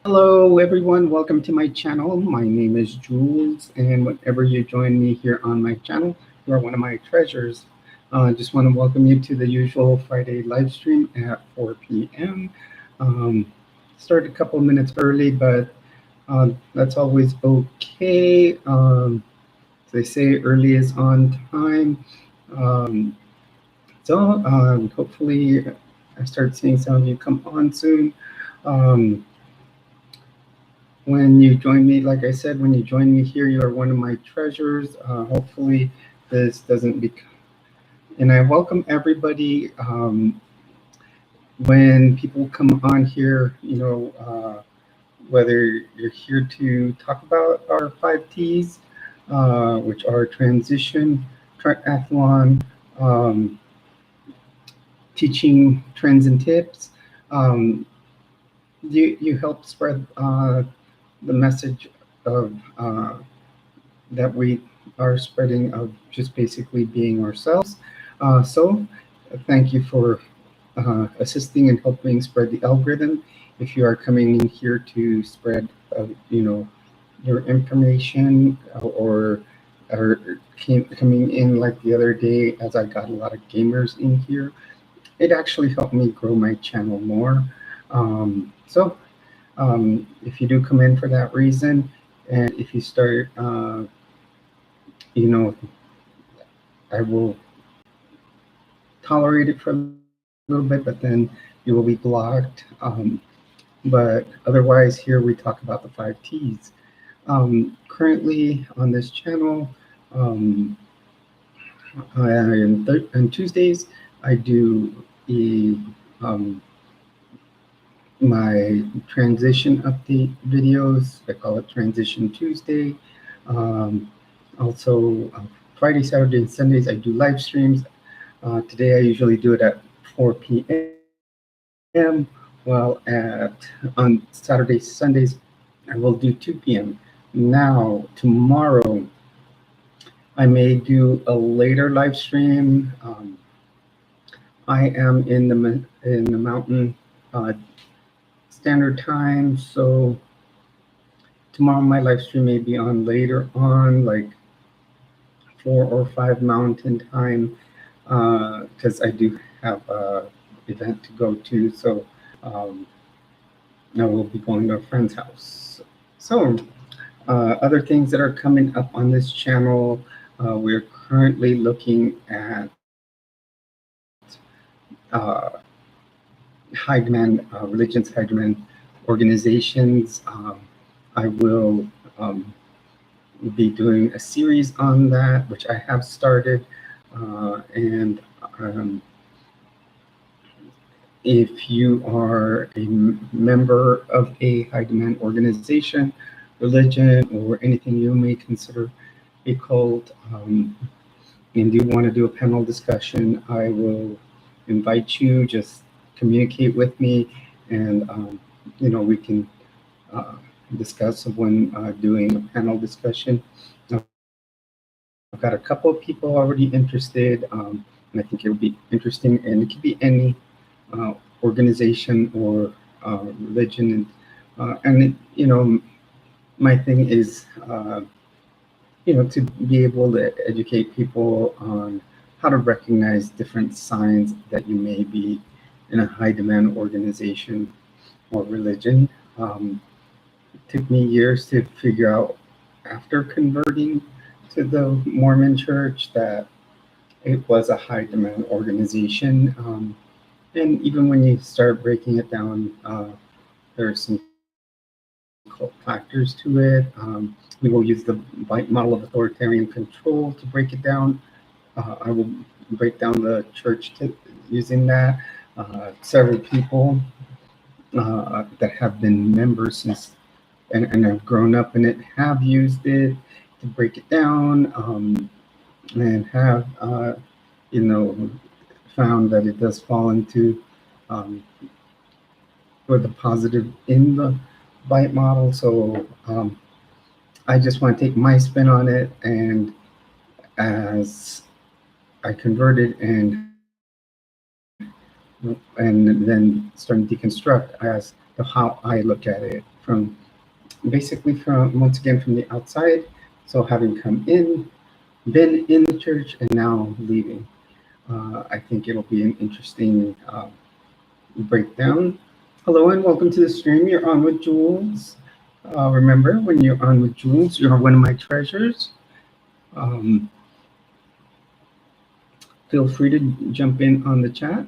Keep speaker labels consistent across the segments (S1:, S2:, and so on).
S1: Hello, everyone. Welcome to my channel. My name is Jules, and whenever you join me here on my channel, you are one of my treasures. I just want to welcome you to the usual Friday live stream at 4 p.m. Um, Started a couple minutes early, but that's always okay. As they say, early is on time. Um, Hopefully, I start seeing some of you come on soon. Um, when you join me, like I said, when you join me here, you are one of my treasures. Hopefully, this doesn't become. And I welcome everybody. When people come on here, whether you're here to talk about our 5Ts, which are transition, triathlon, um, teaching trends and tips. Um, you help spread the message of that we are spreading of just basically being ourselves. So thank you for assisting and helping spread the algorithm. If you are coming in here to spread, your information or coming in like the other day, as I got a lot of gamers in here, it actually helped me grow my channel more. If you do come in for that reason, and if you start, you know, I will tolerate it for a little bit, but then you will be blocked. But otherwise, here we talk about the 5Ts. Currently on this channel, um, on Tuesdays, I do a, um, my transition update videos. I call it Transition Tuesday. Um, also, Friday, Saturday, and Sundays, I do live streams. Today, I usually do it at 4 p.m., while on Saturdays, Sundays, I will do 2 p.m. Now, tomorrow, I may do a later live stream. I am in the Mountain uh, Standard Time, so tomorrow my live stream may be on later on, like 4 or 5 Mountain Time, because I do have a event to go to. So um, I will be going to a friend's house. So other things that are coming up on this channel, we're currently looking at uh, religions, high demand organizations. I will be doing a series on that, which I have started. And if you are a member of a high demand organization, religion, or anything you may consider a cult, and you want to do a panel discussion, I will invite you. Just communicate with me, and we can uh, discuss when doing a panel discussion. I've got a couple of people already interested, and I think it would be interesting. And it could be any organization or religion, and my thing is to be able to educate people on how to recognize different signs that you may be in a high demand organization or religion. It took me years to figure out after converting to the Mormon church that it was a high demand organization. And even when you start breaking it down, there are some cult factors to it. We will use the model of authoritarian control to break it down. I will break down the church using that. Several people that have been members since and have grown up in it have used it to break it down, and have you know found that it does fall into um, for the positive in the bite model. So I just want to take my spin on it, and as I converted and then starting to deconstruct, I asked, how I look at it from basically from once again from the outside. So having come in, been in the church, and now leaving. I think it'll be an interesting breakdown. Hello and welcome to the stream. You're on with Jules. Remember, when you're on with Jules, you're one of my treasures. Um, feel free to jump in on the chat.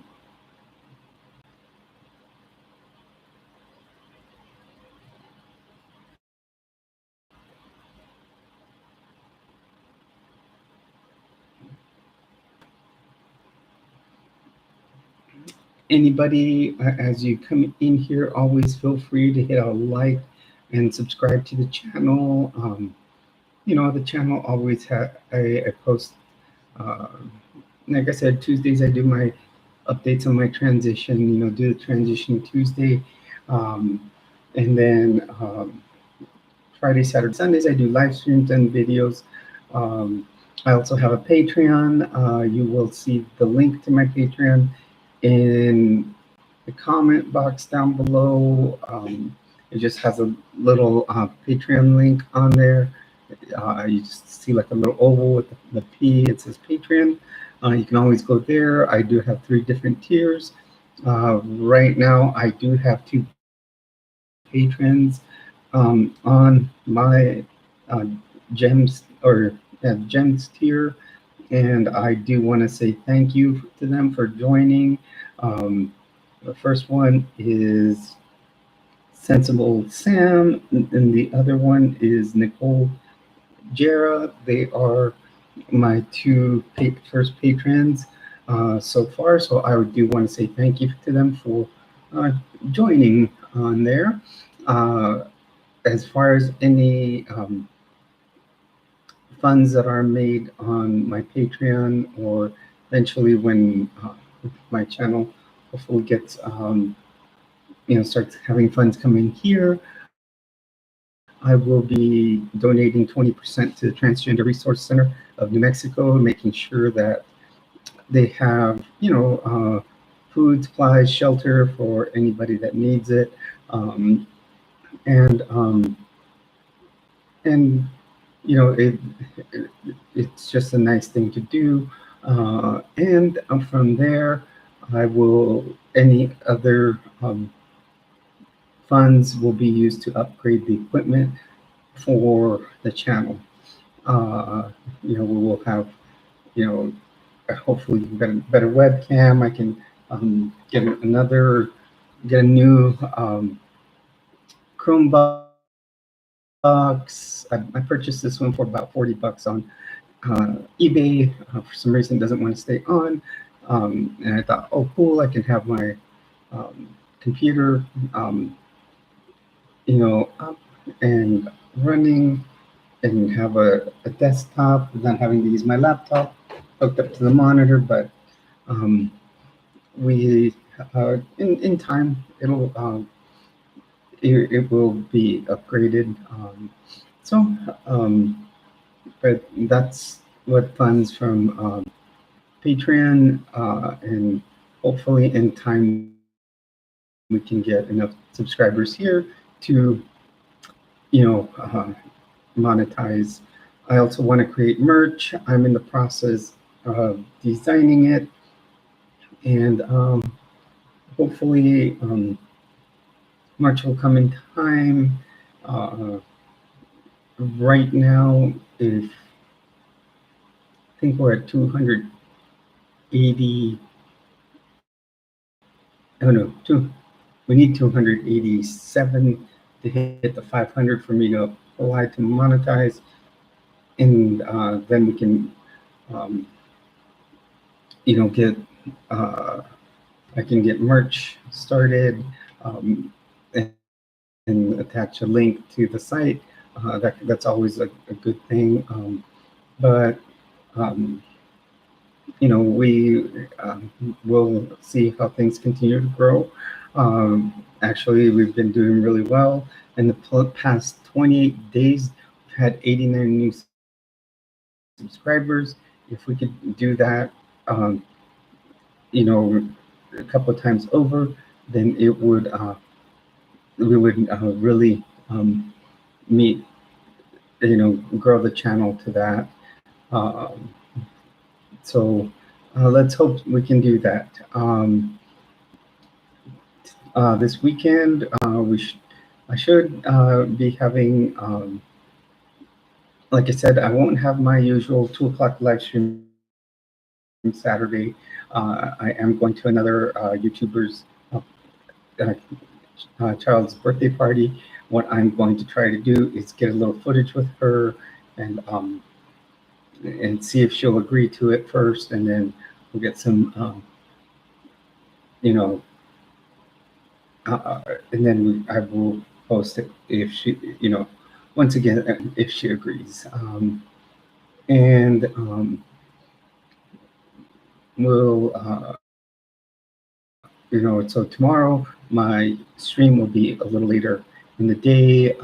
S1: Anybody, as you come in here, always feel free to hit a like and subscribe to the channel. The channel always has I post, uh, like I said, Tuesdays I do my updates on my transition, do the transition Tuesday. And then Friday, Saturday, Sundays, I do live streams and videos. I also have a Patreon. You will see the link to my Patreon in the comment box down below. It just has a little Patreon link on there. You just see like a little oval with the P. It says Patreon. You can always go there. I do have 3 different tiers. Right now, I do have 2 patrons on my gems tier, and I do want to say thank you to them for joining. The first one is Sensible Sam, and the other one is Nicole Jera. They are my 2 first patrons so far, so I do want to say thank you to them for joining on there. As far as any funds that are made on my Patreon, or eventually when my channel hopefully gets starts having funds come in here, I will be donating 20% to the Transgender Resource Center of New Mexico, making sure that they have food, supplies, shelter for anybody that needs it. It's just a nice thing to do. And from there, any other funds will be used to upgrade the equipment for the channel. We will have, hopefully better webcam. I can get a new Chromebox. I purchased this one for about $40 on eBay. For some reason, it doesn't want to stay on. And I thought, oh, cool, I can have my computer, up and running, and have a desktop without having to use my laptop hooked up to the monitor. But in time, it will be upgraded. But that's what funds from Patreon, and hopefully in time we can get enough subscribers here to monetize. I also want to create merch. I'm in the process of designing it, and hopefully merch will come in time. Right now, I think we're at 280. Oh no, we need 287 to hit the 500 for me to apply to monetize, and then we can, get. I can get merch started, and attach a link to the site. That's always a good thing. But we will see how things continue to grow. Actually, we've been doing really well. In the past 28 days, we've had 89 new subscribers. If we could do that, a couple of times over, then it would we would really meet, grow the channel to that. Um, so let's hope we can do that. This weekend, I should be having, like I said, I won't have my usual 2 o'clock live stream Saturday. I am going to another YouTuber's uh, child's birthday party. What I'm going to try to do is get a little footage with her and see if she'll agree to it first, and then we'll get some, you know, and then I will post it if she, once again, if she agrees. And we'll, so tomorrow my stream will be a little later in the day.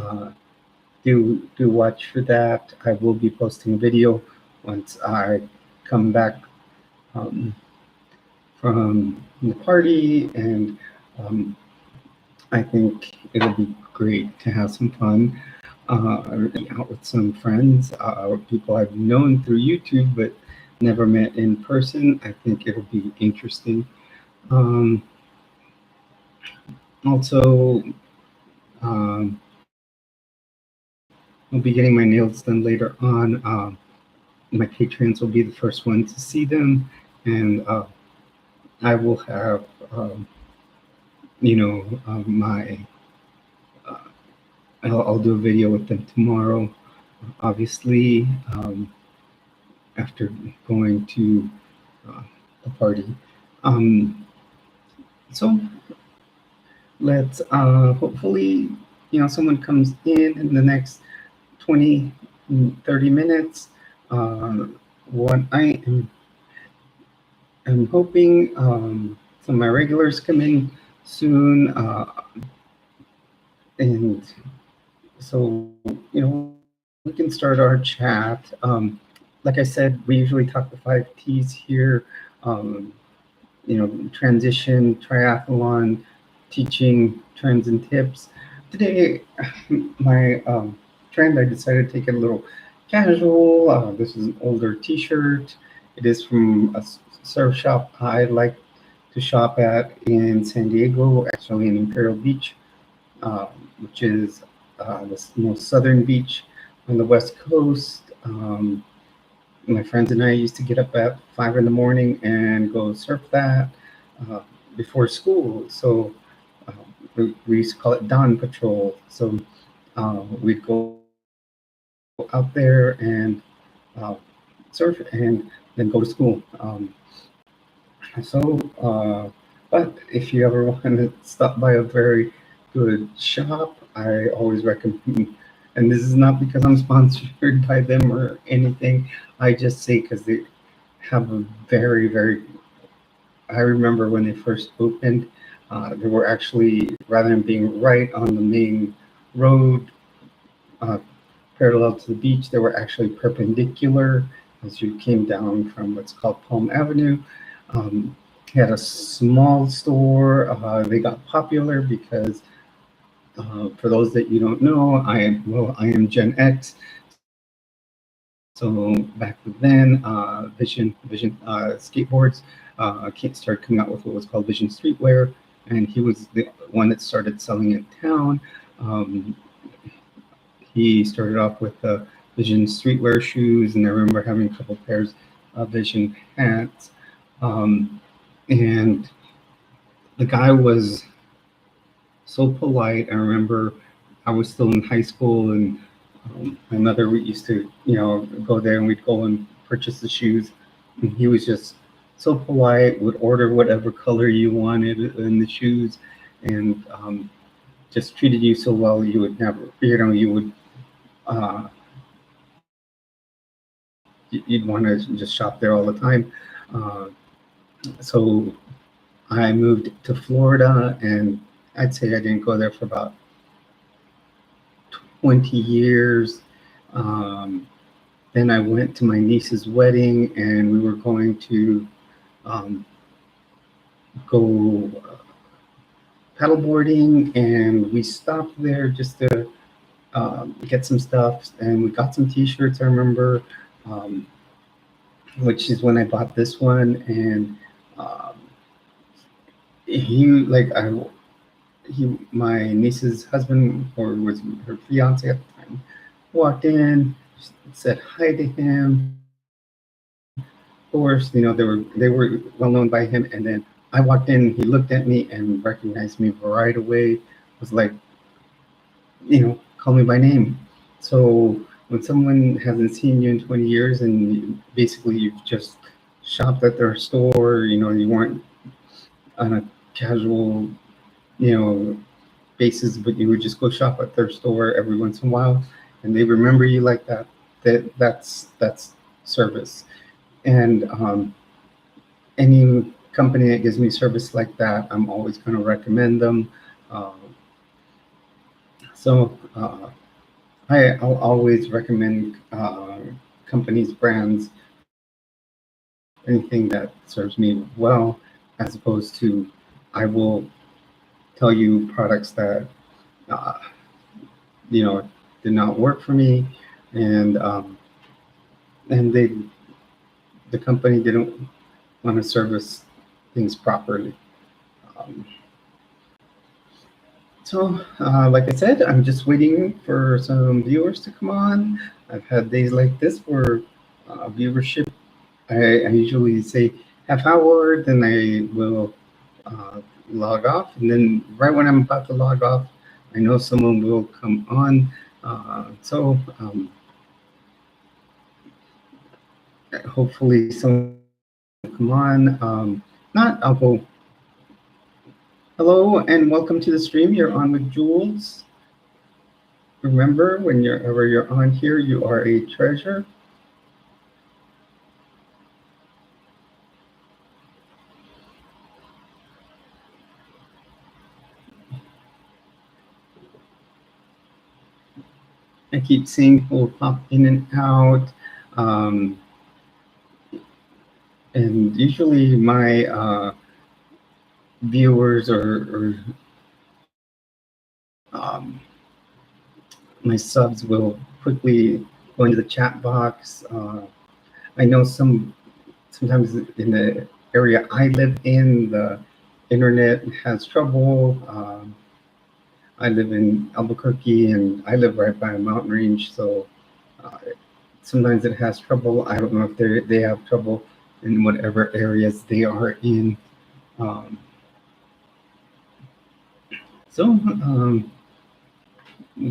S1: Do watch for that. I will be posting a video once I come back from the party, and I think it'll be great to have some fun. Out with some friends, or people I've known through YouTube but never met in person. I think it'll be interesting. Also, I'll be getting my nails done later on. My Patreons will be the first ones to see them, and I will have, my. I'll do a video with them tomorrow. Obviously, after going to the party. So let's hopefully, someone comes in the next 20, 30 minutes. What I am hoping, some of my regulars come in soon, and so, we can start our chat. Like I said, we usually talk the 5Ts here, transition, triathlon, teaching trends and tips. Today, my trend, I decided to take it a little casual. This is an older t-shirt. It is from a surf shop I like to shop at in San Diego, actually in Imperial Beach, which is the most southern beach on the West Coast. My friends and I used to get up at 5 in the morning and go surf that before school. So we used to call it dawn patrol. So we'd go out there and surf and then go to school. But if you ever want to stop by a very good shop, I always recommend, and this is not because I'm sponsored by them or anything, I just say because they have a very, very, I remember when they first opened, they were actually, rather than being right on the main road, parallel to the beach, they were actually perpendicular as you came down from what's called Palm Avenue. Had a small store. They got popular because, for those that you don't know, I am Gen X. So back then, Vision skateboards started coming out with what was called Vision Streetwear, and he was the one that started selling in town. He started off with the Vision Streetwear shoes, and I remember having a couple pairs of Vision hats. And the guy was so polite. I remember I was still in high school, and my mother, we used to, go there and we'd go and purchase the shoes. And he was just so polite, would order whatever color you wanted in the shoes, and just treated you so well. You would never, you would, you'd want to just shop there all the time. So I moved to Florida, and I'd say I didn't go there for about 20 years. Then I went to my niece's wedding, and we were going to go paddleboarding, and we stopped there just to get some stuff, and we got some T-shirts. I remember, um, which is when I bought this one, and um, he like my niece's husband, or was her fiance at the time, walked in, said hi to him. Of course, they were well known by him, and then I walked in. He looked at me and recognized me right away. Was like, call me by name. So when someone hasn't seen you in 20 years and basically you've just shopped at their store, you weren't on a casual, you know, basis, but you would just go shop at their store every once in a while, and they remember you like that. That's service. And any company that gives me service like that, I'm always going to recommend them. Uh, so I'll always recommend companies, brands, anything that serves me well, as opposed to I will tell you products that uh, did not work for me, and the company didn't want to service things properly. Um, so, like I said, I'm just waiting for some viewers to come on. I've had days like this where viewership, I usually say half hour, then I will log off. And then right when I'm about to log off, I know someone will come on. Hopefully someone will come on. Not, I'll go. Hello and welcome to the stream. You're on with Jules. Remember, whenever you're on here, you are a treasure. I keep seeing people pop in and out. Um, and usually my viewers or um, my subs will quickly go into the chat box. I know sometimes in the area I live in, the internet has trouble. I live in Albuquerque, and I live right by a mountain range, so uh, sometimes it has trouble. I don't know if they have trouble in whatever areas they are in. Um, so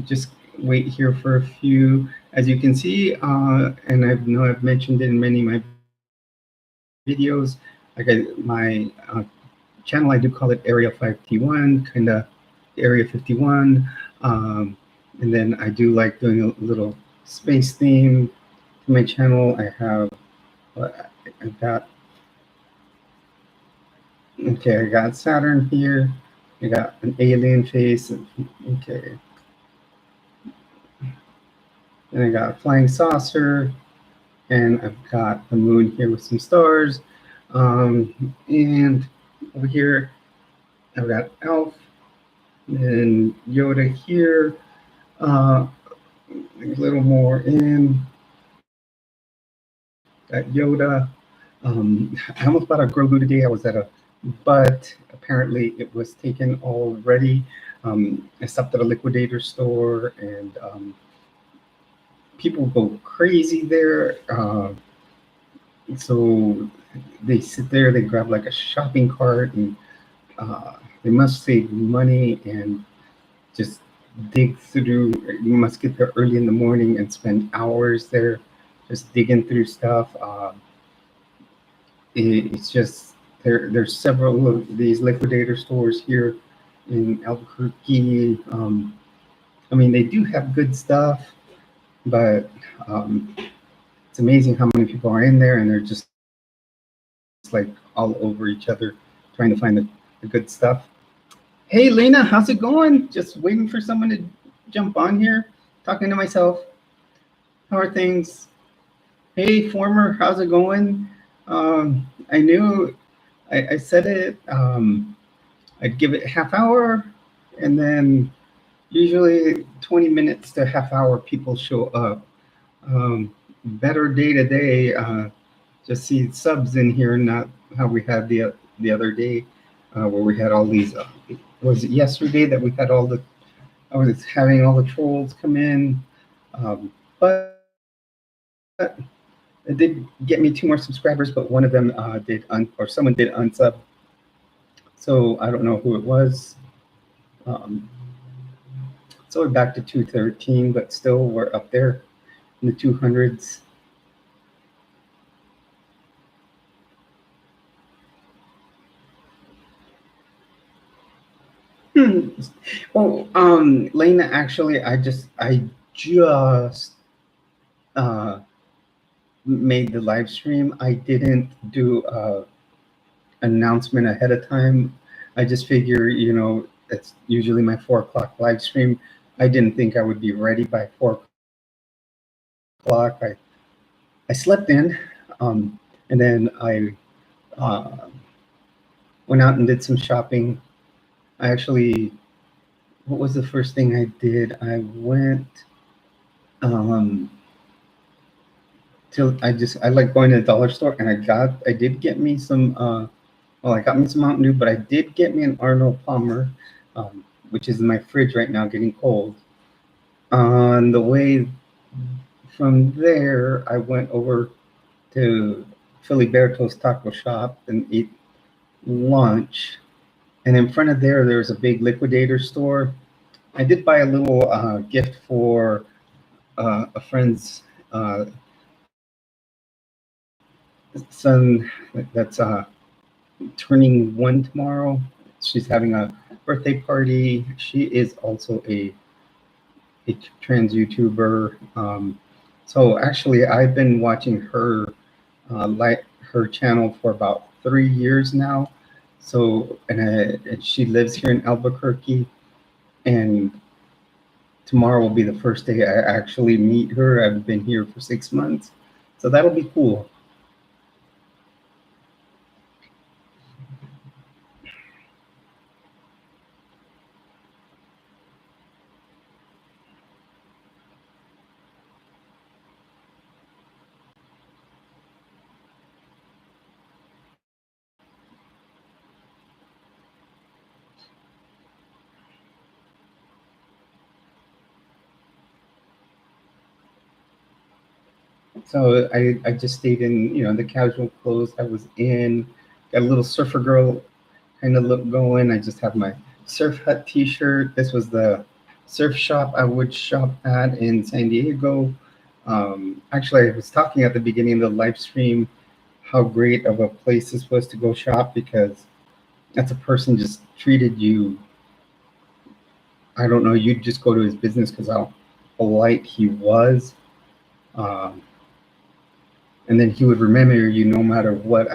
S1: just wait here for a few. As you can see, and I know I've mentioned it in many of my videos, like my channel, I do call it Area 5T1, kind of Area 51. And then I do like doing a little space theme to my channel. I've got, okay, I got Saturn here. I got an alien face. Okay. And I got a flying saucer. And I've got the moon here with some stars. And over here, I've got Elf and Yoda here. A little more in. Got Yoda. I almost bought a Grogu today. I was but apparently it was taken already. I stopped at a liquidator store, and people go crazy there. So they sit there, they grab like a shopping cart, and they must save money and just dig through. You must get there early in the morning and spend hours there just digging through stuff. It's just there's several of these liquidator stores here in Albuquerque. I mean, they do have good stuff, but it's amazing how many people are in there, and they're just like all over each other trying to find the good stuff. Hey, Lena, how's it going? Just waiting for someone to jump on here, talking to myself. How are things? Hey, Former, how's it going? I knew I said it I'd give it half hour, and then usually 20 minutes to half hour, people show up. Better day to day. Just see subs in here, not how we had the other day, where we had all these. Was it yesterday that we had all the? I was having all the trolls come in, but it did get me 2 more subscribers. But one of them or someone did unsub. So I don't know who it was. So we're back to 213, but still we're up there in the 200s. Well, Lena, actually, I just made the live stream. I didn't do announcement ahead of time. I just figure, it's usually my 4 o'clock live stream. I didn't think I would be ready by 4 o'clock. I slept in, and then I went out and did some shopping. What was the first thing I did? I went I like going to the dollar store, and I did get me some I got me some Mountain Dew, but I did get me an Arnold Palmer, which is in my fridge right now, getting cold. On the way from there, I went over to Filiberto's Taco Shop and ate lunch. And in front of there's a big liquidator store. I did buy a little gift for a friend's son that's turning 1 tomorrow. She's having a birthday party. She is also a trans YouTuber. So actually, I've been watching her her channel for about 3 years now. So and she lives here in Albuquerque, and tomorrow will be the first day I actually meet her. I've been here for 6 months, so that'll be cool. So I just stayed in, the casual clothes I was in. Got a little surfer girl kind of look going. I just have my Surf Hut t-shirt. This was the surf shop I would shop at in San Diego. Actually, I was talking at the beginning of the live stream how great of a place this was to go shop, because that's a person just treated you. I don't know, you'd just go to his business because how polite he was. And then he would remember you no matter what.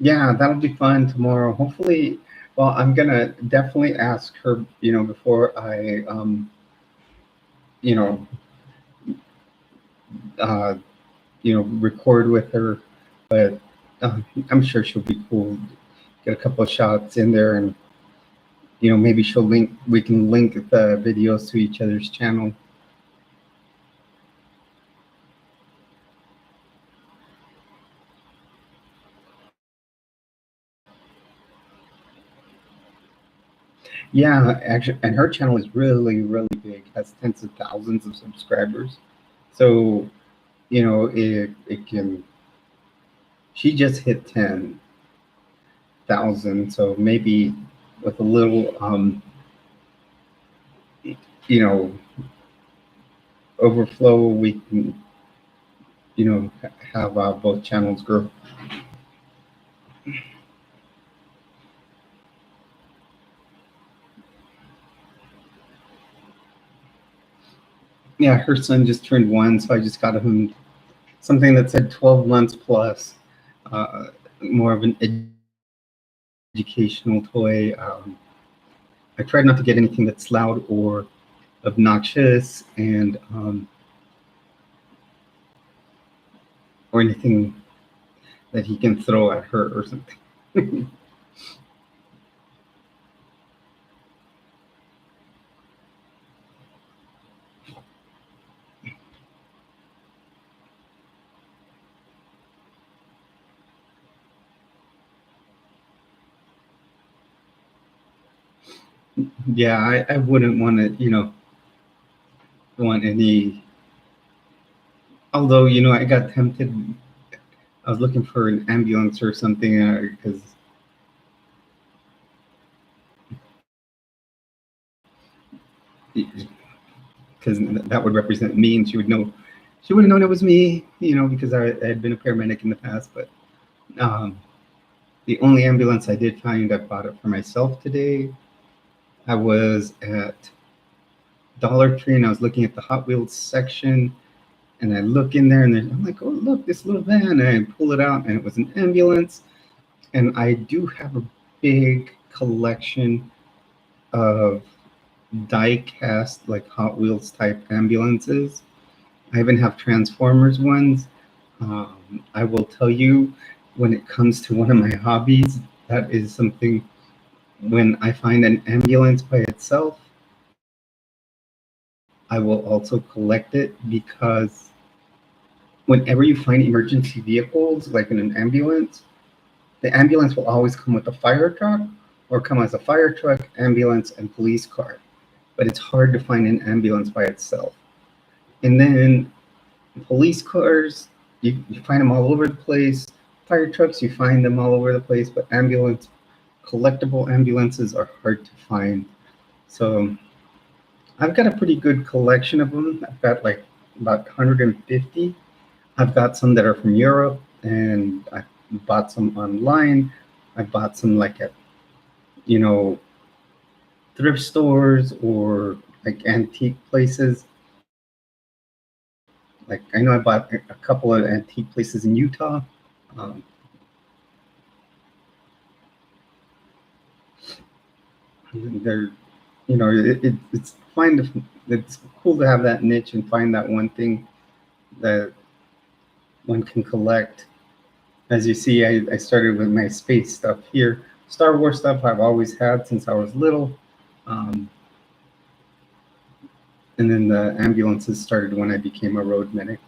S1: Yeah, that'll be fun tomorrow. Hopefully, well, I'm gonna definitely ask her, before I, you know, uh, record with her. But I'm sure she'll be cool. Get a couple of shots in there, and maybe we can link the videos to each other's channel. Yeah, actually, and her channel is really, really big. Has tens of thousands of subscribers. So, it can. She just hit 10,000. So maybe with a little, overflow, we can, have both channels grow. Yeah, her son just turned 1, so I just got him something that said 12 months plus. more of an educational toy. I tried not to get anything that's loud or obnoxious, and or anything that he can throw at her or something. Yeah, I wouldn't want to, want any. Although, I got tempted. I was looking for an ambulance or something because that would represent me, and she would know. She would have known it was me, because I had been a paramedic in the past. But um, the only ambulance I did find, I bought it for myself today. I was at Dollar Tree and I was looking at the Hot Wheels section, and I look in there and I'm like, oh, look, this little van. And I pull it out and it was an ambulance. And I do have a big collection of die cast, like Hot Wheels type ambulances. I even have Transformers ones. I will tell you, when it comes to one of my hobbies, that is something. When I find an ambulance by itself, I will also collect it, because whenever you find emergency vehicles, like in an ambulance, the ambulance will always come with a fire truck, or come as a fire truck, ambulance, and police car. But it's hard to find an ambulance by itself. And then police cars, you find them all over the place. Fire trucks, you find them all over the place. But collectible ambulances are hard to find. So I've got a pretty good collection of them. I've got like about 150. I've got some that are from Europe, and I bought some online. I bought some like at, you know, thrift stores or like antique places. Like I know I bought a couple of antique places in Utah. Um, they're, it's it's cool to have that niche and find that one thing that one can collect. As you see, I started with my space stuff here. Star Wars stuff I've always had since I was little. Um, and then the ambulances started when I became a road medic.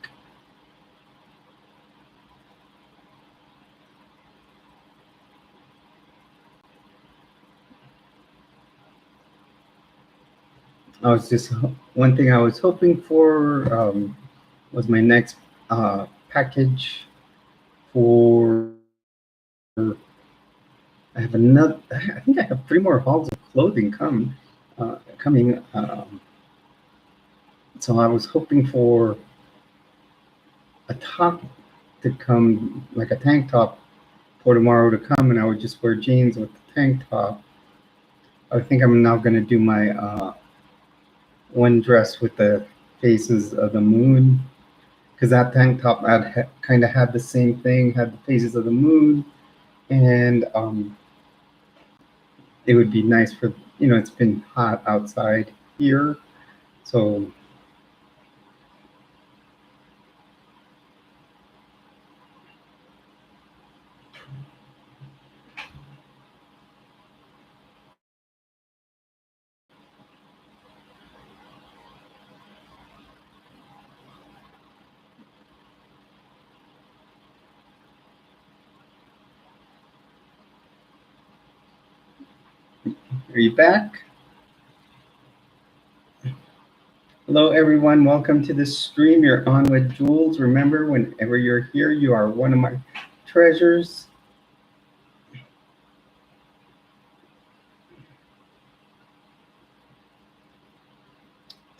S1: One thing I was hoping for, was my next package for. I have another. I think I have 3 more hauls of clothing coming. So I was hoping for a top to come, like a tank top, for tomorrow to come, and I would just wear jeans with the tank top. I think I'm now going to do my one dress with the faces of the moon, because that tank top kind of had the same thing, had the faces of the moon, and it would be nice for, it's been hot outside here, so. Are you back? Hello, everyone. Welcome to the stream. You're on with Jules. Remember, whenever you're here, you are one of my treasures.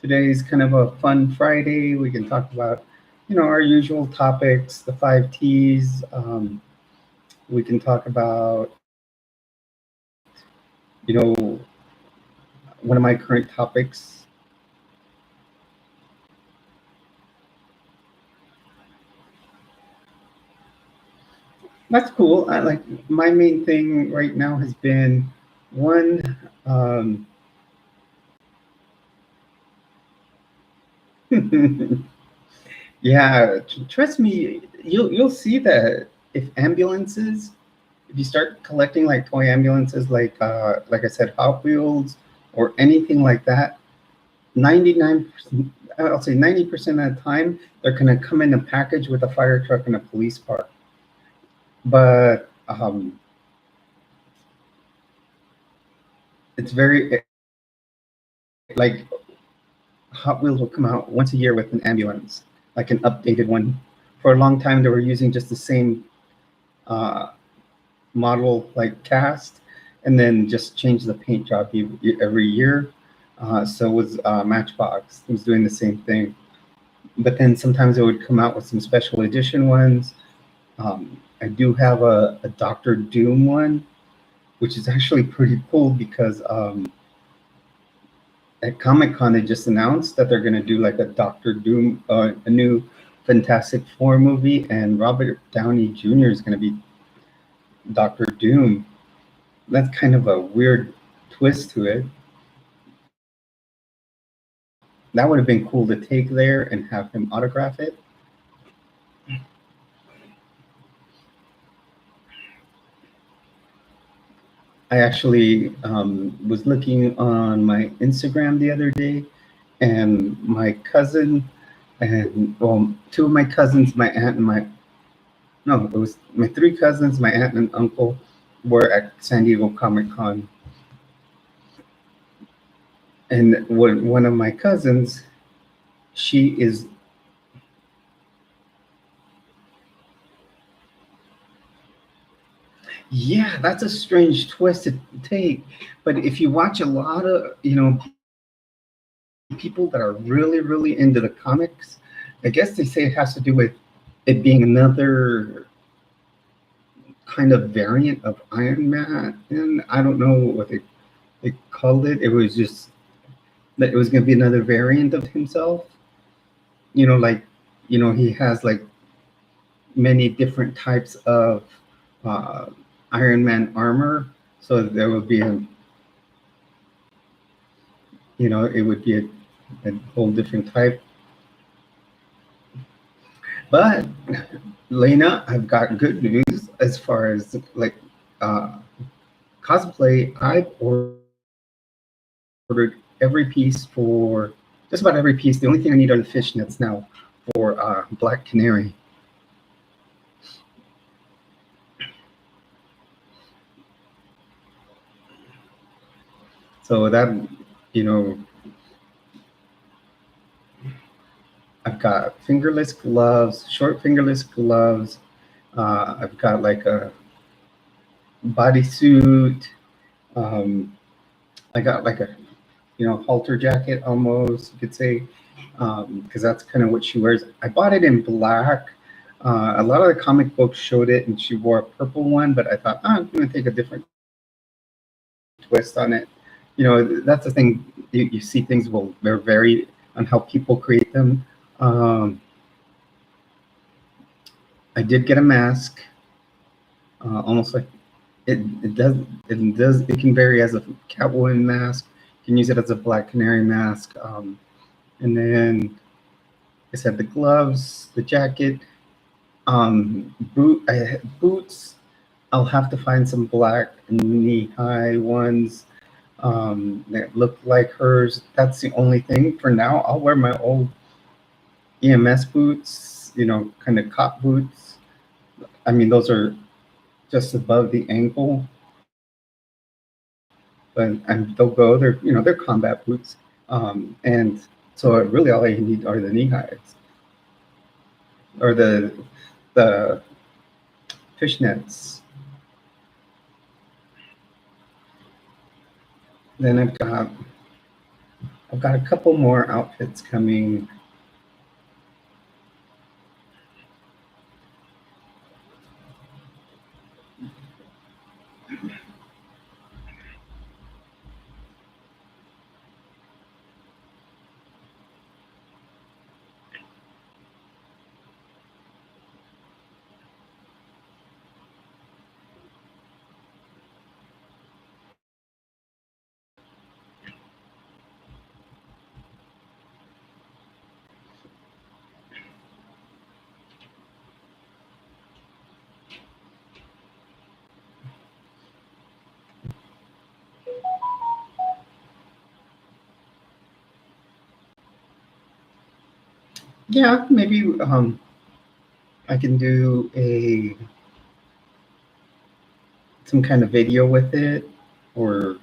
S1: Today's kind of a fun Friday. We can talk about, our usual topics, the 5 T's. We can talk about, one of my current topics. That's cool. I like my main thing right now has been one. Um, yeah, trust me, you'll see that if ambulances, if you start collecting like toy ambulances, like I said, Hot Wheels or anything like that, 99%, I'll say 90% of the time, they're gonna come in a package with a fire truck and a police car. But it's very like Hot Wheels will come out once a year with an ambulance, like an updated one. For a long time, they were using just the same uh, model like cast, and then just change the paint job every year. So was Matchbox. It was doing the same thing, but then sometimes it would come out with some special edition ones. I do have a Doctor Doom one, which is actually pretty cool because at Comic Con they just announced that they're going to do like a Doctor Doom, a new Fantastic Four movie, and Robert Downey Jr. is going to be Doctor Doom. That's kind of a weird twist to it. That would have been cool to take there and have him autograph it. I actually was looking on my Instagram the other day, and my cousin and well, two of my cousins, my aunt and my no, it was my three cousins, my aunt and uncle were at San Diego Comic Con, and one of my cousins, she is yeah, that's a strange twist to take. But if you watch a lot of people that are really really into the comics, I guess they say it has to do with it being another kind of variant of Iron Man, and I don't know what they called it. It was just that it was going to be another variant of himself. Like he has like many different types of uh, Iron Man armor. So there would be it would be a whole different type. But Lena, I've got good news as far as like uh, cosplay. I've ordered every piece for just about every piece. The only thing I need are the fishnets now for Black Canary. So that, you know, I've got fingerless gloves, short fingerless gloves. I've got like a bodysuit. Um, I got like a, halter jacket almost, you could say, because that's kind of what she wears. I bought it in black. A lot of the comic books showed it, and she wore a purple one, but I thought, I'm going to take a different twist on it. That's the thing. You see things will they're vary on how people create them. Um, I did get a mask, almost like it can vary as a Catwoman mask. You can use it as a Black Canary mask, and then like I said the gloves, the jacket, boots. I'll have to find some black knee-high ones that look like hers. That's the only thing for now. I'll wear my old EMS boots, kind of cop boots. I mean, those are just above the ankle, but and they'll go. They're combat boots, and so really all I need are the knee highs or the fishnets. Then I've got a couple more outfits coming. Yeah, maybe I can do a some kind of video with it, or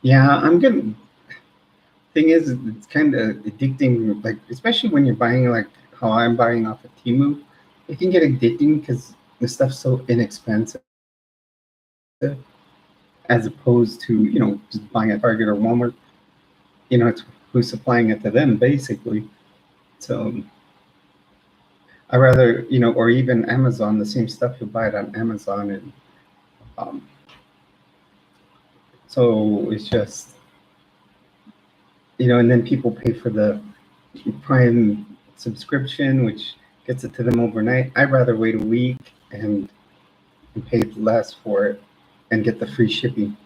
S1: yeah, I'm gonna. Thing is, it's kind of addicting. Like especially when you're buying like how I'm buying off of Temu, it can get addicting because the stuff's so inexpensive, as opposed to just buying at Target or Walmart. It's who's supplying it to them basically. So I rather or even Amazon, the same stuff you buy it on Amazon, and um, so it's just and then people pay for the Prime subscription, which gets it to them overnight. I'd rather wait a week and pay less for it and get the free shipping.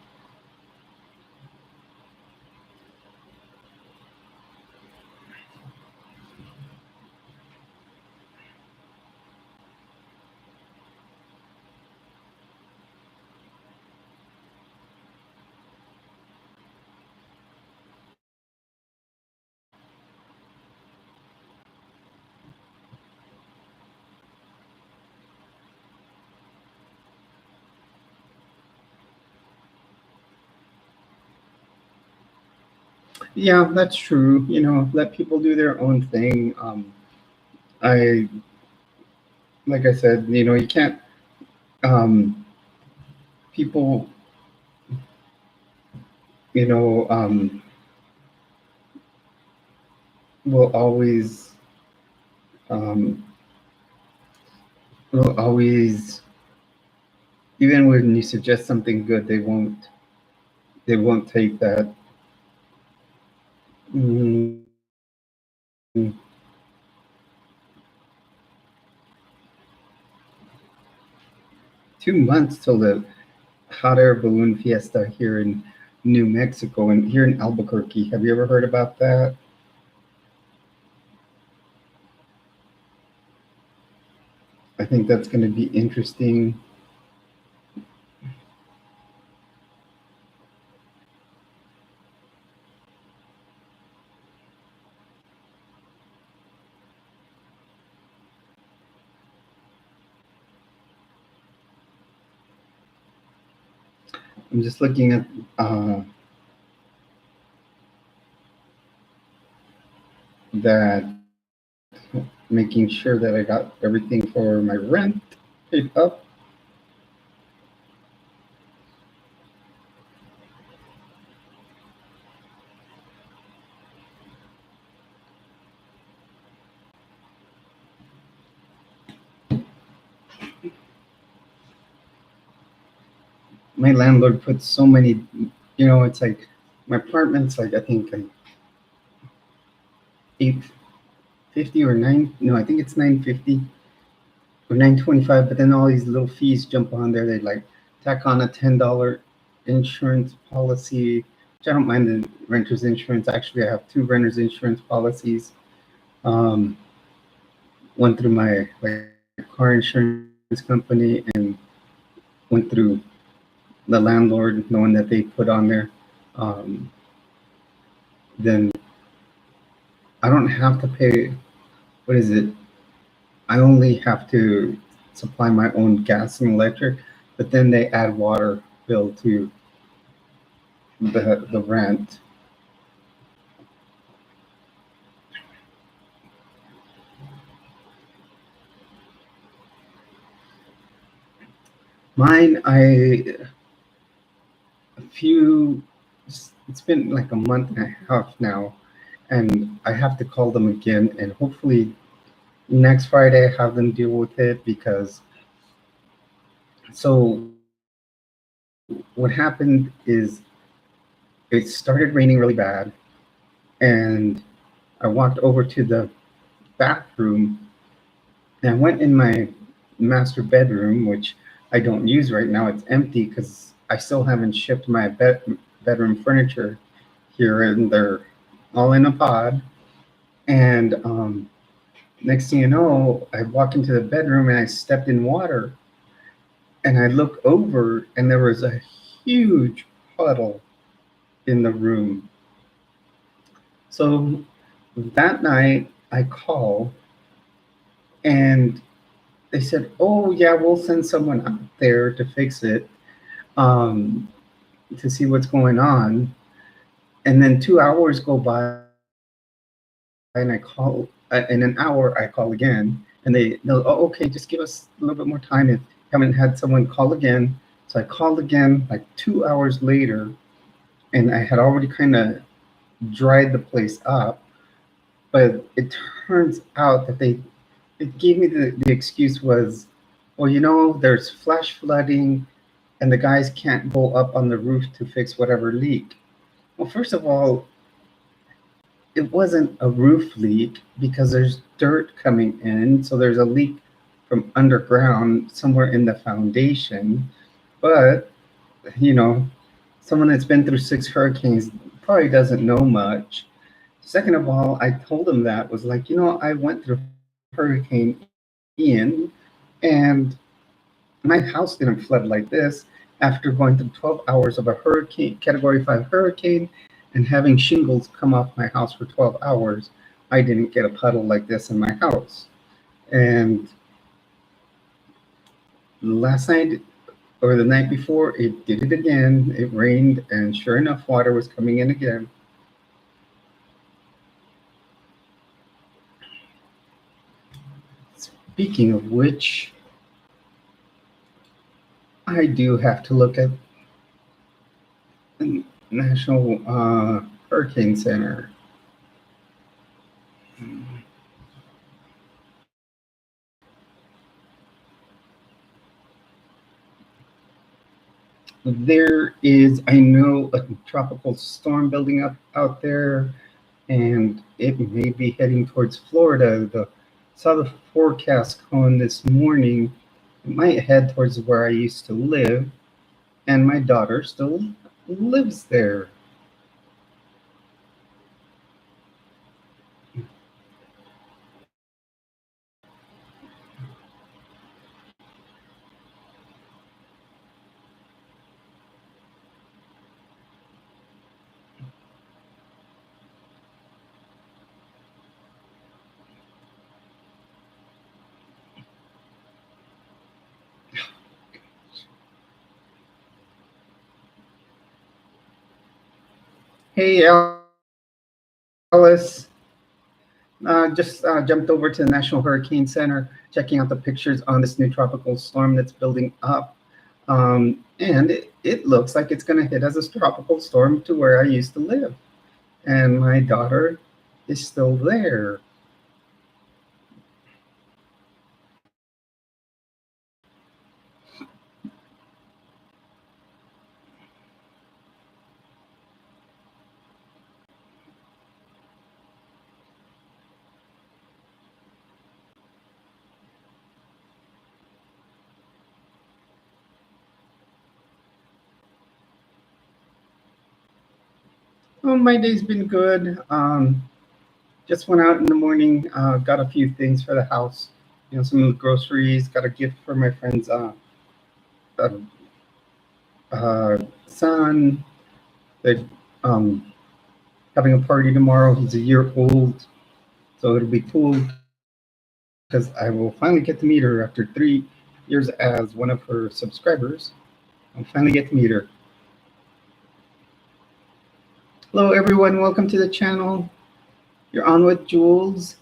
S1: Yeah, that's true. Let people do their own thing. I Like I said, you can't. Um, People, you know, um, will um, always, even when you suggest something good, they won't take that. Mm, 2 months till the hot air balloon fiesta here in New Mexico and here in Albuquerque. Have you ever heard about that? I think that's going to be interesting. I'm just looking at that, making sure that I got everything for my rent paid up. My landlord puts so many, it's like my apartment's like I think like 850 or nine. No, I think it's 950 or 925. But then all these little fees jump on there. They like tack on a $10 insurance policy, which I don't mind the renter's insurance. Actually, I have two renter's insurance policies. Um, One through my car insurance company, and went through the landlord, knowing that they put on there. Um, then I don't have to pay. What is it? I only have to supply my own gas and electric, but then they add water bill to the rent. Mine, a few. It's been like a month and a half now, and I have to call them again, and hopefully next Friday I have them deal with it. Because so what happened is it started raining really bad, and I walked over to the bathroom, and I went in my master bedroom, which I don't use right now. It's empty because I still haven't shipped my bedroom furniture here, and they're all in a pod. And next thing you know, I walk into the bedroom and I stepped in water. And I looked over, and there was a huge puddle in the room. So that night, I called, and they said, "Oh yeah, we'll send someone out there to fix it, um, to see what's going on." And then 2 hours go by, and I call, in an hour I call again, and they'll, "Oh, okay, just give us a little bit more time." If you haven't had someone call again, so I called again like 2 hours later, and I had already kind of dried the place up. But it turns out that they it gave me the excuse was, well, there's flash flooding, and the guys can't go up on the roof to fix whatever leak. Well, first of all, it wasn't a roof leak because there's dirt coming in, so there's a leak from underground somewhere in the foundation. But you know, someone that's been through 6 hurricanes probably doesn't know much. Second of all, I told him that was like, I went through Hurricane Ian, and my house didn't flood like this after going through 12 hours of a hurricane, Category 5 hurricane, and having shingles come off my house for 12 hours. I didn't get a puddle like this in my house. And last night or the night before, it did it again. It rained, and sure enough, water was coming in again. Speaking of which, I do have to look at the National Hurricane Center. There is, I know, a tropical storm building up out there, and it may be heading towards Florida. Saw the forecast going this morning. It might head towards where I used to live, and my daughter still lives there. Hey, Alice. Just jumped over to the National Hurricane Center, checking out the pictures on this new tropical storm that's building up. And it looks like it's going to hit as a tropical storm to where I used to live. And my daughter is still there. Oh, my day's been good. Just went out in the morning, got a few things for the house, some of the groceries, got a gift for my friend's uh, son. They're um, having a party tomorrow. He's a year old, so it'll be cool because I will finally get to meet her after 3 years as one of her subscribers. I'll finally get to meet her. Hello, everyone. Welcome to the channel. You're on with Jules.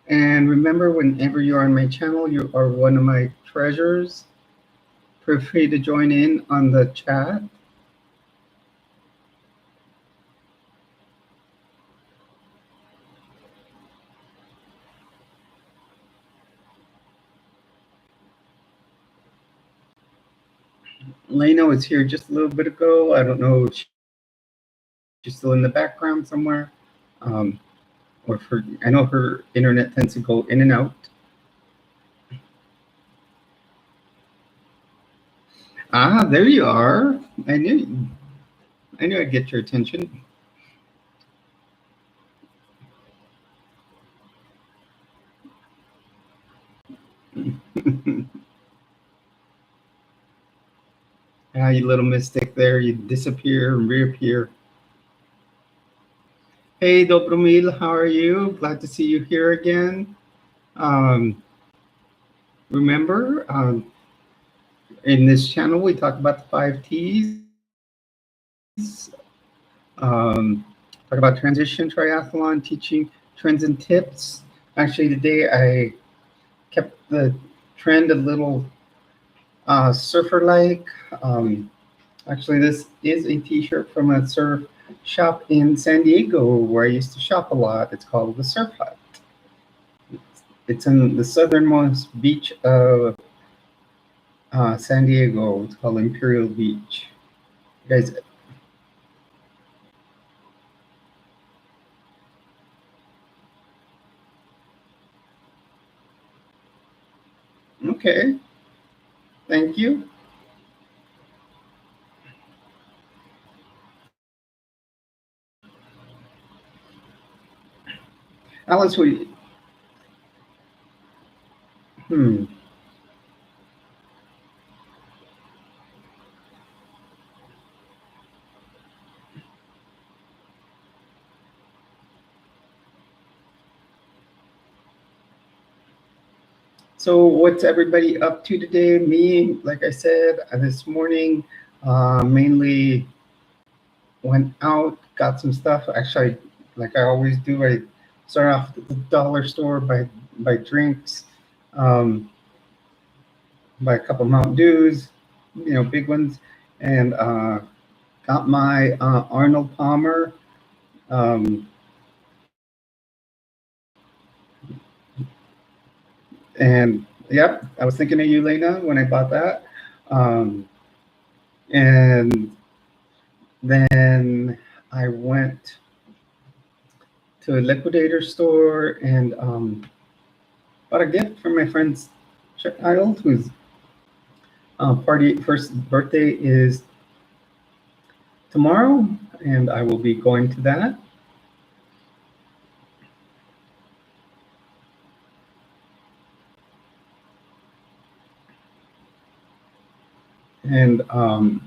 S1: And remember, whenever you're on my channel, you are one of my treasures. Feel free to join in on the chat. Lena was here just a little bit ago. I don't know if she's still in the background somewhere. Um, or if I know her internet tends to go in and out. Ah, there you are. I knew I'd get your attention. You little mystic there, you disappear and reappear. Hey, Dobromil, how are you? Glad to see you here again. Remember, in this channel, we talk about the 5 T's. Talk about transition, triathlon, teaching trends and tips. Actually, today I kept the trend a little surfer-like. Actually, this is a t-shirt from a surf shop in San Diego where I used to shop a lot. It's called the Surf Hut. It's in the southernmost beach of San Diego. It's called Imperial Beach. You guys. Okay. Thank you. Alice, So what's everybody up to today? Me, like I said, this morning, mainly went out, got some stuff. Actually, like I always do, I start off at the dollar store, buy drinks, buy a couple Mountain Dews, big ones, and got my Arnold Palmer. And yep, I was thinking of you, Lena, when I bought that. And then I went to a liquidator store and bought a gift for my friend's child, whose first birthday is tomorrow, and I will be going to that. And on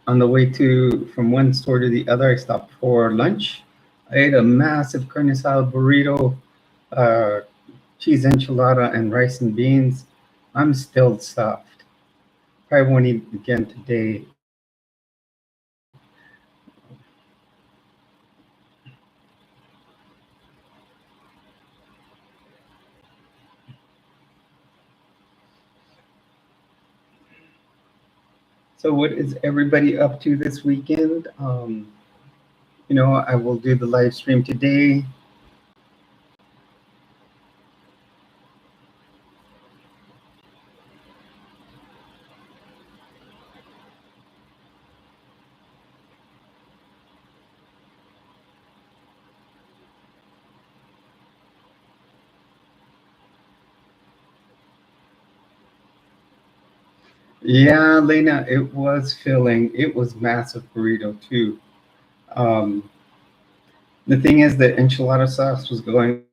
S1: the way from one store to the other, I stopped for lunch. I ate a massive carne asada burrito, cheese enchilada, and rice and beans. I'm still stuffed. Probably won't eat again today. So what is everybody up to this weekend? I will do the live stream today. Yeah, Lena, it was filling. It was massive burrito too. The thing is that enchilada sauce was going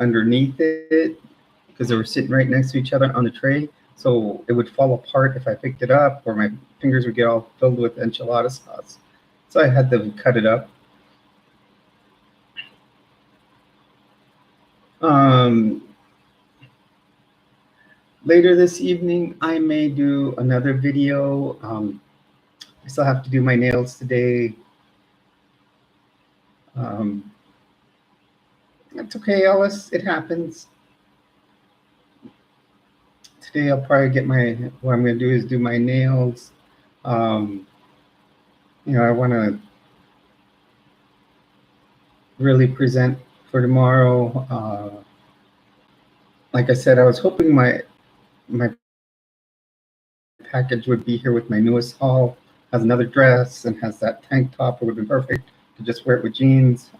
S1: underneath it because they were sitting right next to each other on the tray. So it would fall apart if I picked it up, or my fingers would get all filled with enchilada sauce. So I had to cut it up. Later this evening, I may do another video. I still have to do my nails today. That's okay, Alice. It happens. Today I'll probably get what I'm going to do is do my nails. I want to really present for tomorrow. Like I said, I was hoping my package would be here with my newest haul. Has another dress and has that tank top. It would have been perfect to just wear it with jeans.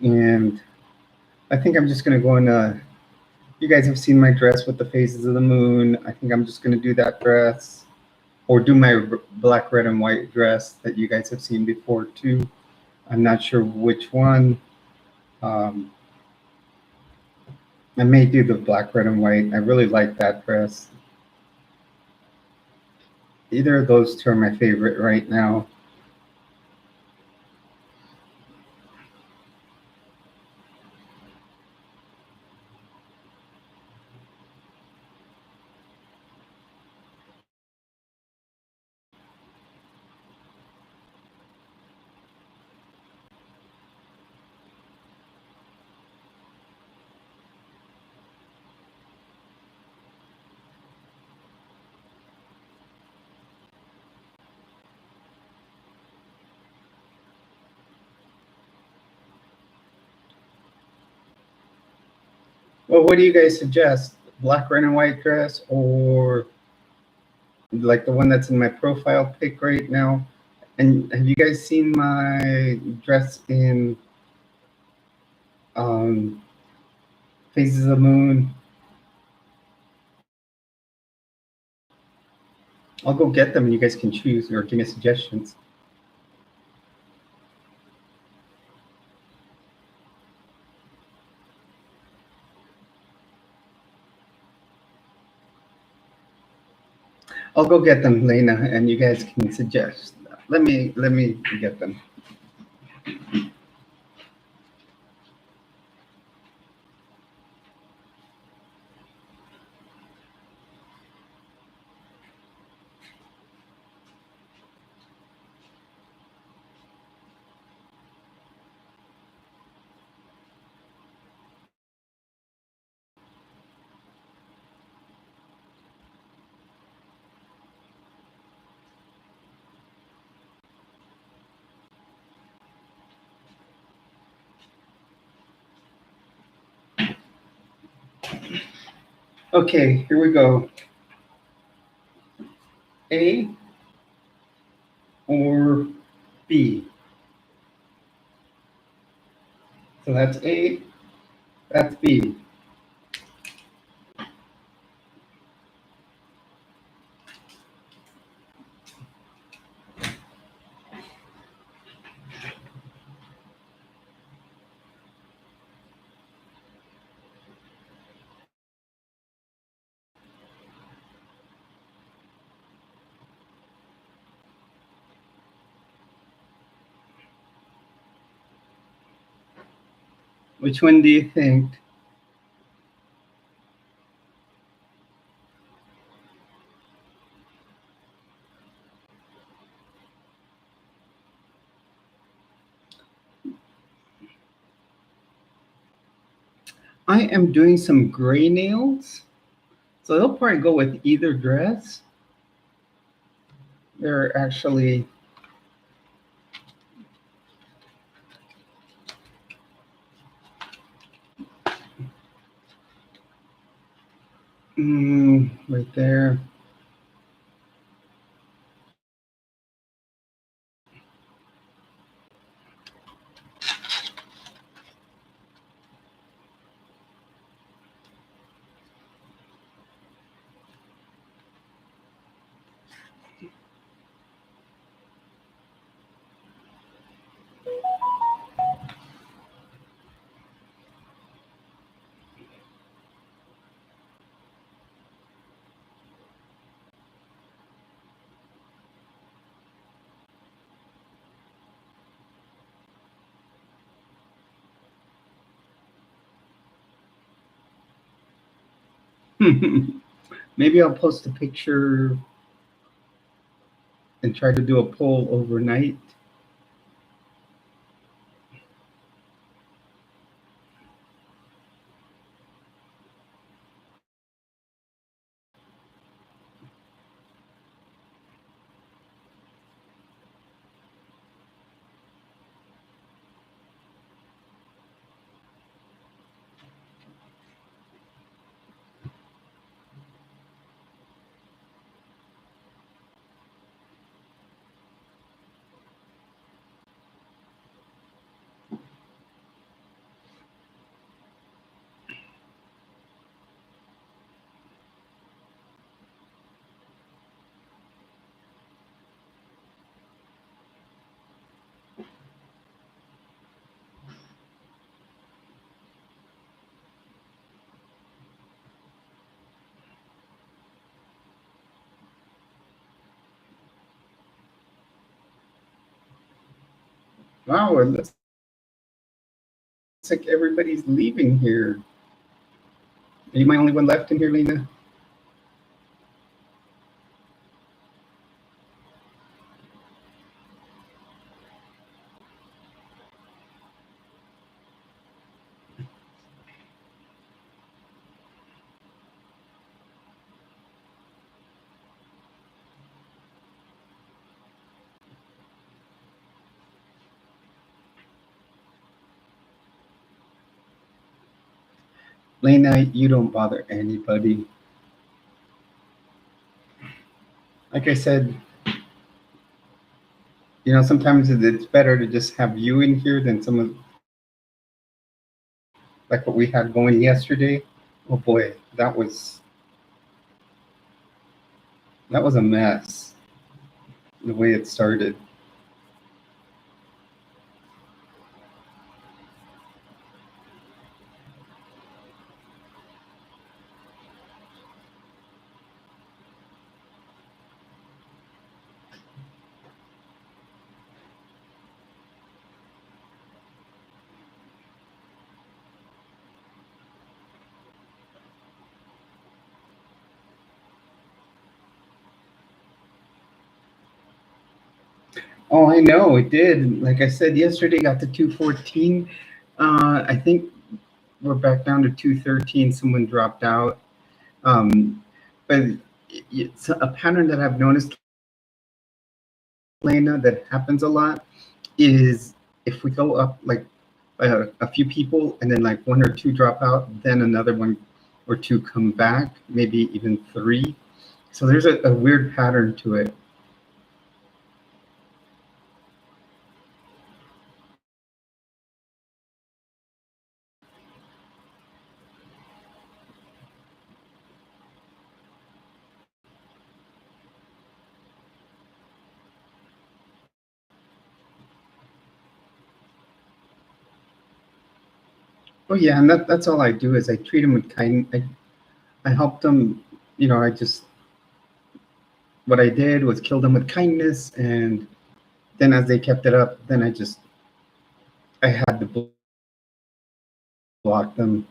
S1: And I think I'm just going to go in you guys have seen my dress with the phases of the moon. I think I'm just going to do that dress, or do my black, red, and white dress that you guys have seen before too. I'm not sure which one. I may do the black, red, and white. I really like that dress. Either of those two are my favorite right now. Well, what do you guys suggest? Black, red, and white dress, or like the one that's in my profile pic right now? And have you guys seen my dress in um, Phases of the Moon? I'll go get them and you guys can choose or give me suggestions. I'll go get them, Lena, and you guys can suggest. Let me get them. Okay, here we go. A or B? So that's A, that's B. Which one do you think? I am doing some gray nails, so they'll probably go with either dress. They're actually right there. Maybe I'll post a picture and try to do a poll overnight. Wow, it looks like everybody's leaving here. Are you my only one left in here, Lena? Lena, you don't bother anybody. Like I said, sometimes it's better to just have you in here than some of like what we had going yesterday. Oh boy, that was a mess. The way it started. Oh, I know it did. Like I said yesterday, got to 214. I think we're back down to 213. Someone dropped out. But it's a pattern that I've noticed, Lena, that happens a lot is if we go up like a few people and then like one or two drop out, then another one or two come back, maybe even three. So there's a weird pattern to it. Oh yeah, and that's all I do is I treat them with kindness. I help them. I just what I did was kill them with kindness, and then as they kept it up, then I had to block them.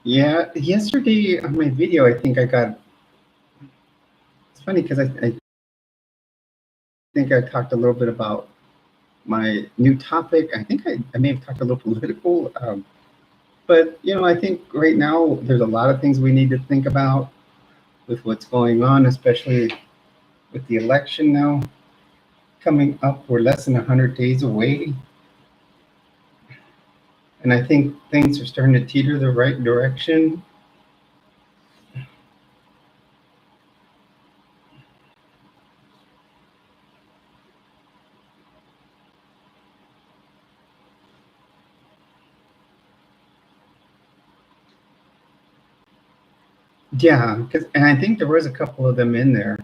S1: Yeah, yesterday on my video, I think I got. It's funny because I think I talked a little bit about my new topic. I think I may have talked a little political, but I think right now there's a lot of things we need to think about with what's going on, especially with the election now coming up. We're less than 100 days away, and I think things are starting to teeter the right direction. Yeah, and I think there was a couple of them in there.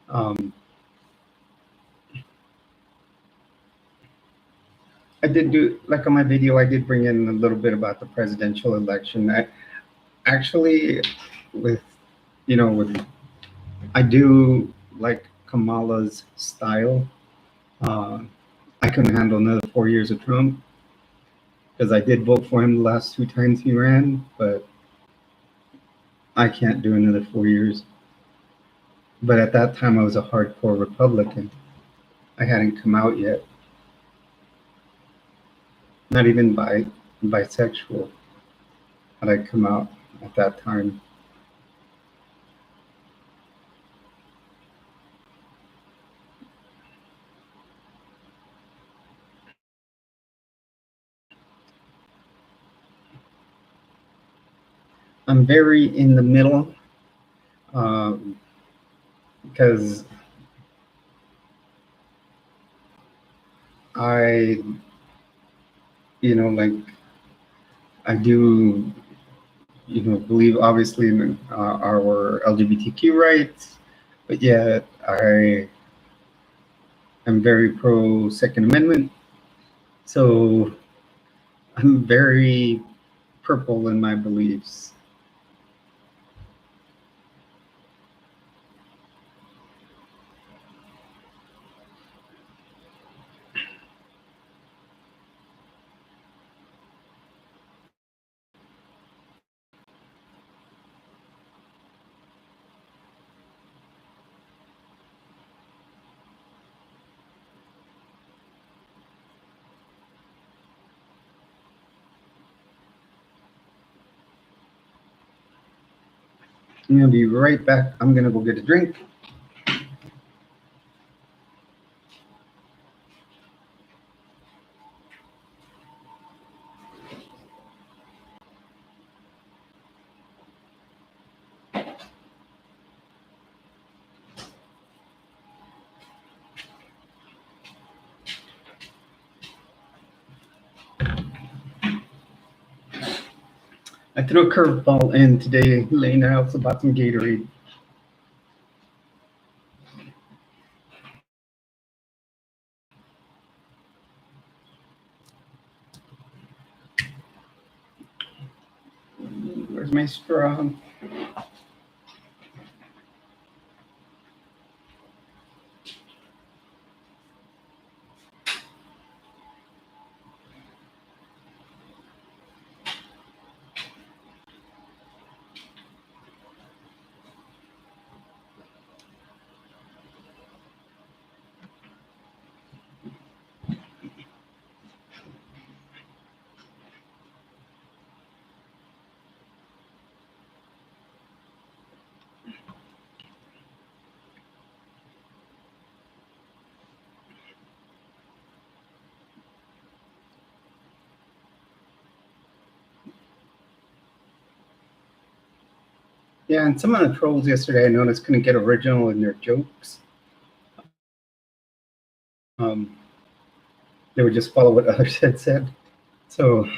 S1: Um, I did do like on my video. I did bring in a little bit about the presidential election. I actually, with with I do like Kamala's style. Uh, I couldn't handle another 4 years of Trump because I did vote for him the last two times he ran, but I can't do another 4 years. But at that time, I was a hardcore Republican. I hadn't come out yet, not even bisexual. had I come out at that time. I'm very in the middle because I, like I do, believe obviously in our LGBTQ rights, but yet I am very pro Second Amendment. So I'm very purple in my beliefs. I'm gonna be right back. I'm gonna go get a drink. I threw a curveball in today, Lane. I also bought some Gatorade. Where's my straw? Yeah, and some of the trolls yesterday I noticed couldn't get original in their jokes. They would just follow what others had said. So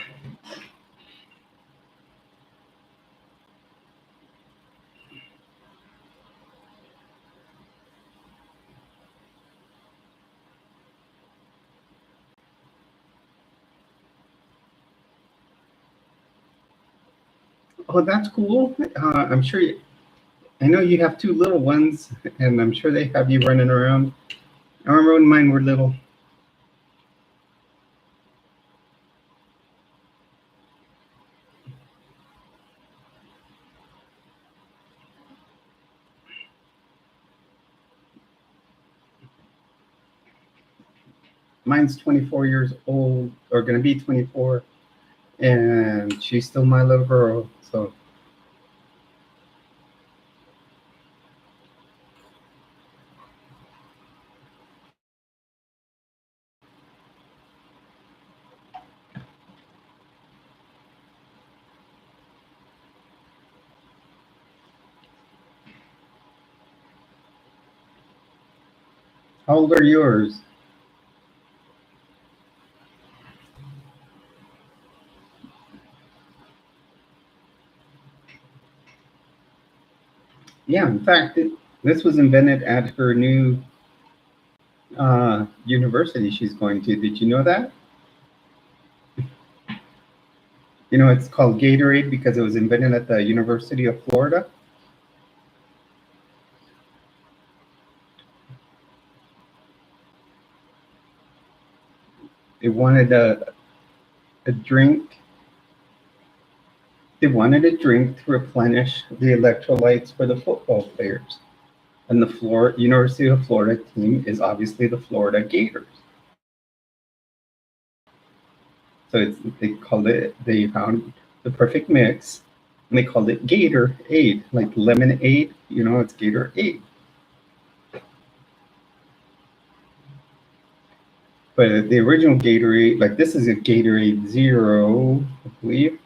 S1: oh, that's cool. I'm sure I know you have two little ones, and I'm sure they have you running around. I remember when mine were little. Mine's 24 years old, or going to be 24, and she's still my little girl. So how old are yours? Yeah, in fact, this was invented at her new university she's going to. Did you know that? It's called Gatorade because it was invented at the University of Florida. They wanted a drink. They wanted a drink to replenish the electrolytes for the football players. And the University of Florida team is obviously the Florida Gators. So they found the perfect mix, and they called it Gatorade, like lemonade. You know, it's Gatorade. But the original Gatorade, like this is a Gatorade Zero, I believe.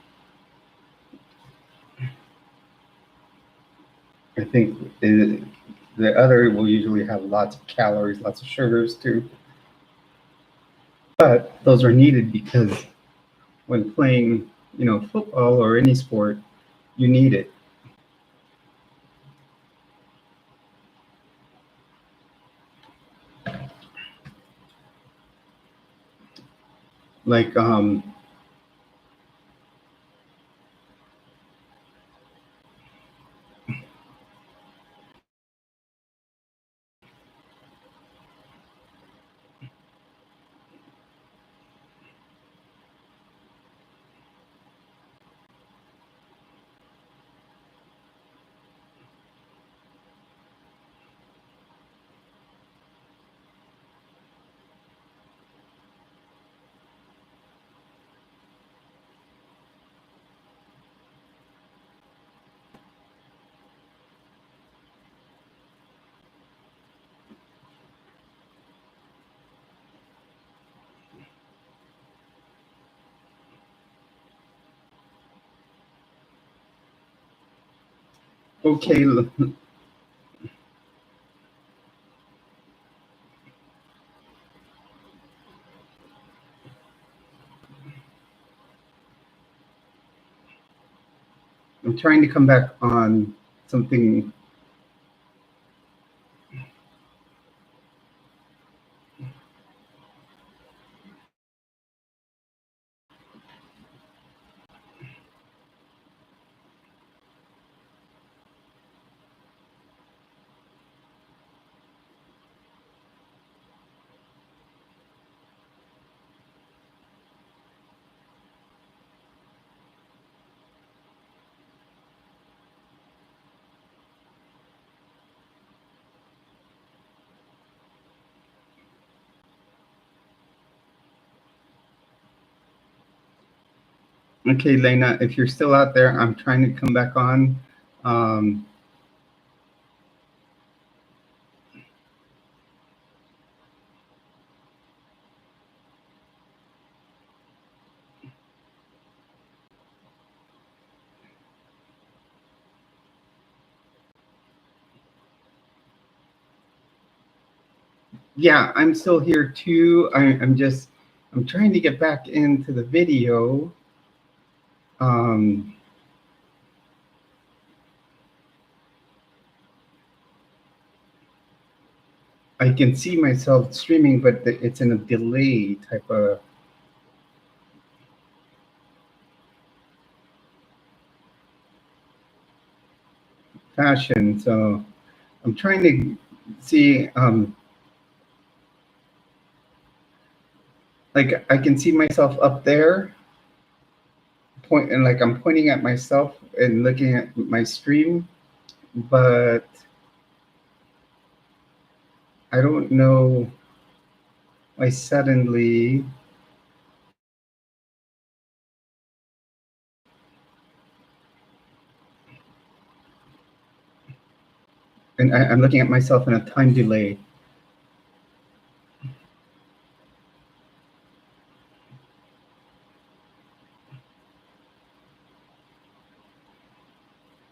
S1: I think the other will usually have lots of calories, lots of sugars too. But those are needed because when playing, you know, football or any sport, you need it. Like okay, I'm trying to come back on something. Okay, Lena, if you're still out there, I'm trying to come back on. Um, yeah, I'm still here too. I'm trying to get back into the video. Um, I can see myself streaming, but it's in a delay type of fashion. So I'm trying to see, like I can see myself up there, point and like I'm pointing at myself and looking at my stream, but I don't know why suddenly. And I'm looking at myself in a time delay.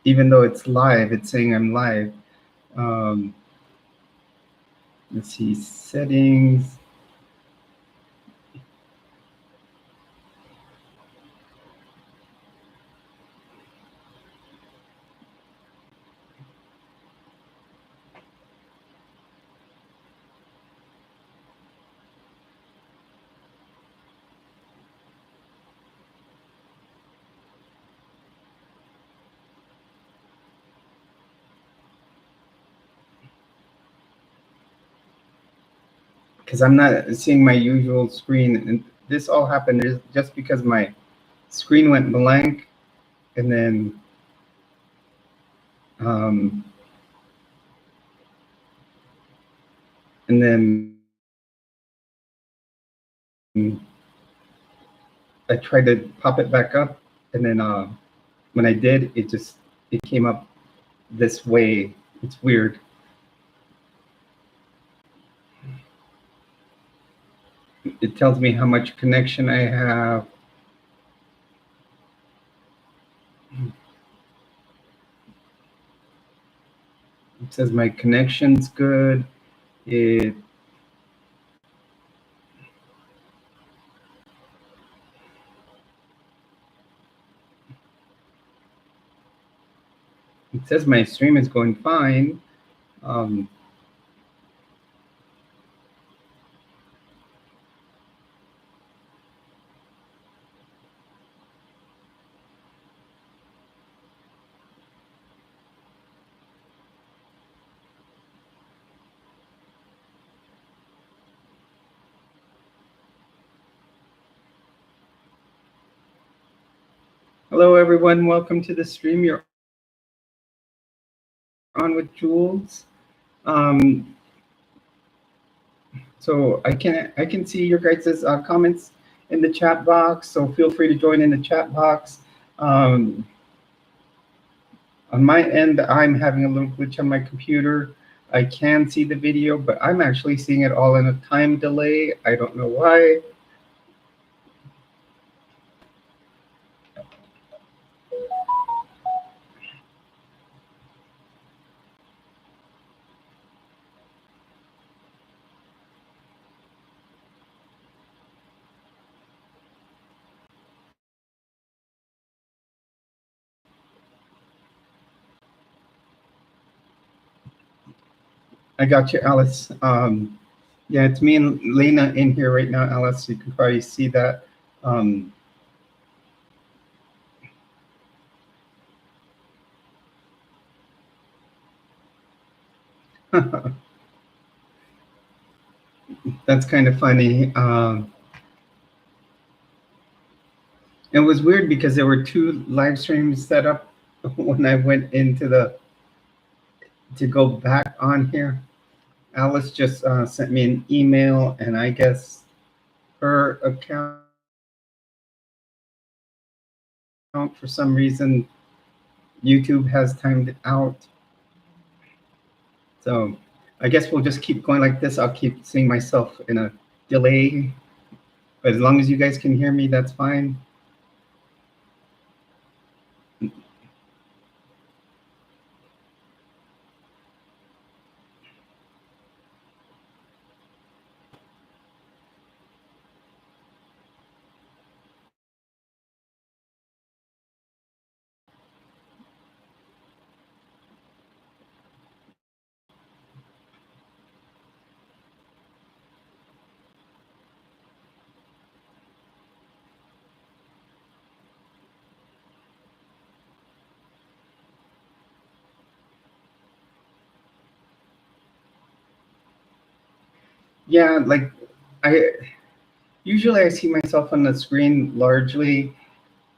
S1: Even though it's live, it's saying I'm live. Um, let's see, settings. Because I'm not seeing my usual screen. And this all happened just because my screen went blank, and then um, and then I tried to pop it back up, and then when I did, it came up this way. It's weird. It tells me how much connection I have. It says my connection's good. It says my stream is going fine. Hello, everyone. Welcome to the stream. You're on with Jules. So I can see your guys' comments in the chat box. So feel free to join in the chat box. On my end, I'm having a little glitch on my computer. I can see the video, but I'm actually seeing it all in a time delay. I don't know why. I got you, Alice. Yeah, it's me and Lena in here right now, Alice. You can probably see that. That's kind of funny. It was weird because there were two live streams set up when I went into to go back on here. Alice just sent me an email, and I guess her account, for some reason, YouTube has timed it out. So I guess we'll just keep going like this. I'll keep seeing myself in a delay, but as long as you guys can hear me, that's fine. Yeah, like usually I see myself on the screen largely,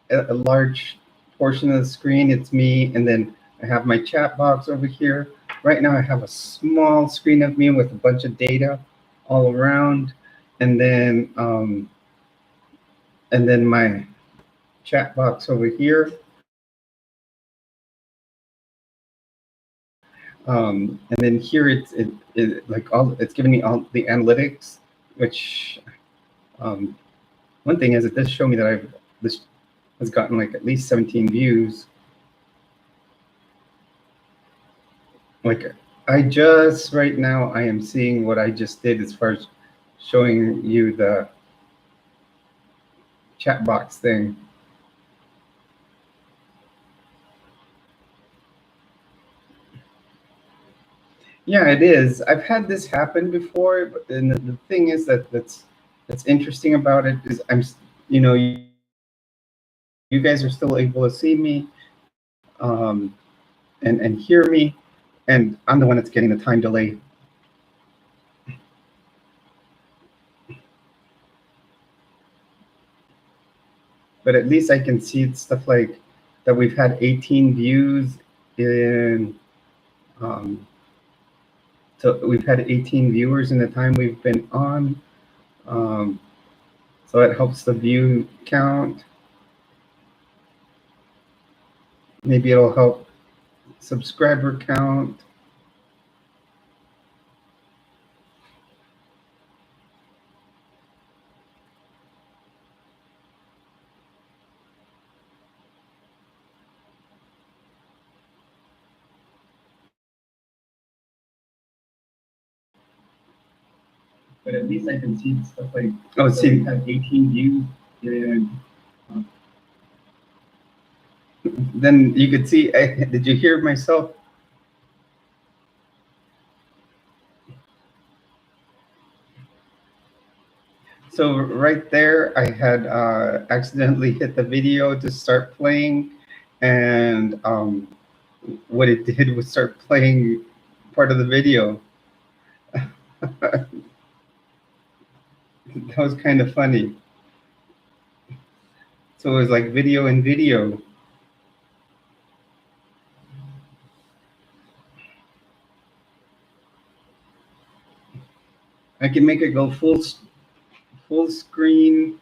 S1: a large portion of the screen, it's me, and then I have my chat box over here. Right now I have a small screen of me with a bunch of data all around, and then my chat box over here. And then here it's giving me all the analytics, which one thing is it does show me that this has gotten like at least 17 views. Like right now I am seeing what I just did as far as showing you the chat box thing. Yeah, it is. I've had this happen before, but the thing is that's interesting about it is you guys are still able to see me and hear me, and I'm the one that's getting the time delay. But at least I can see stuff like that we've had 18 views in so we've had 18 viewers in the time we've been on. So it helps the view count. Maybe it'll help subscriber count.
S2: But at least I can see stuff like,
S1: Oh,
S2: so
S1: see,
S2: we have 18 views, and
S1: then you could see, did you hear myself? So right there, I had accidentally hit the video to start playing, and what it did was start playing part of the video. That was kind of funny. So it was like video in video. I can make it go full screen,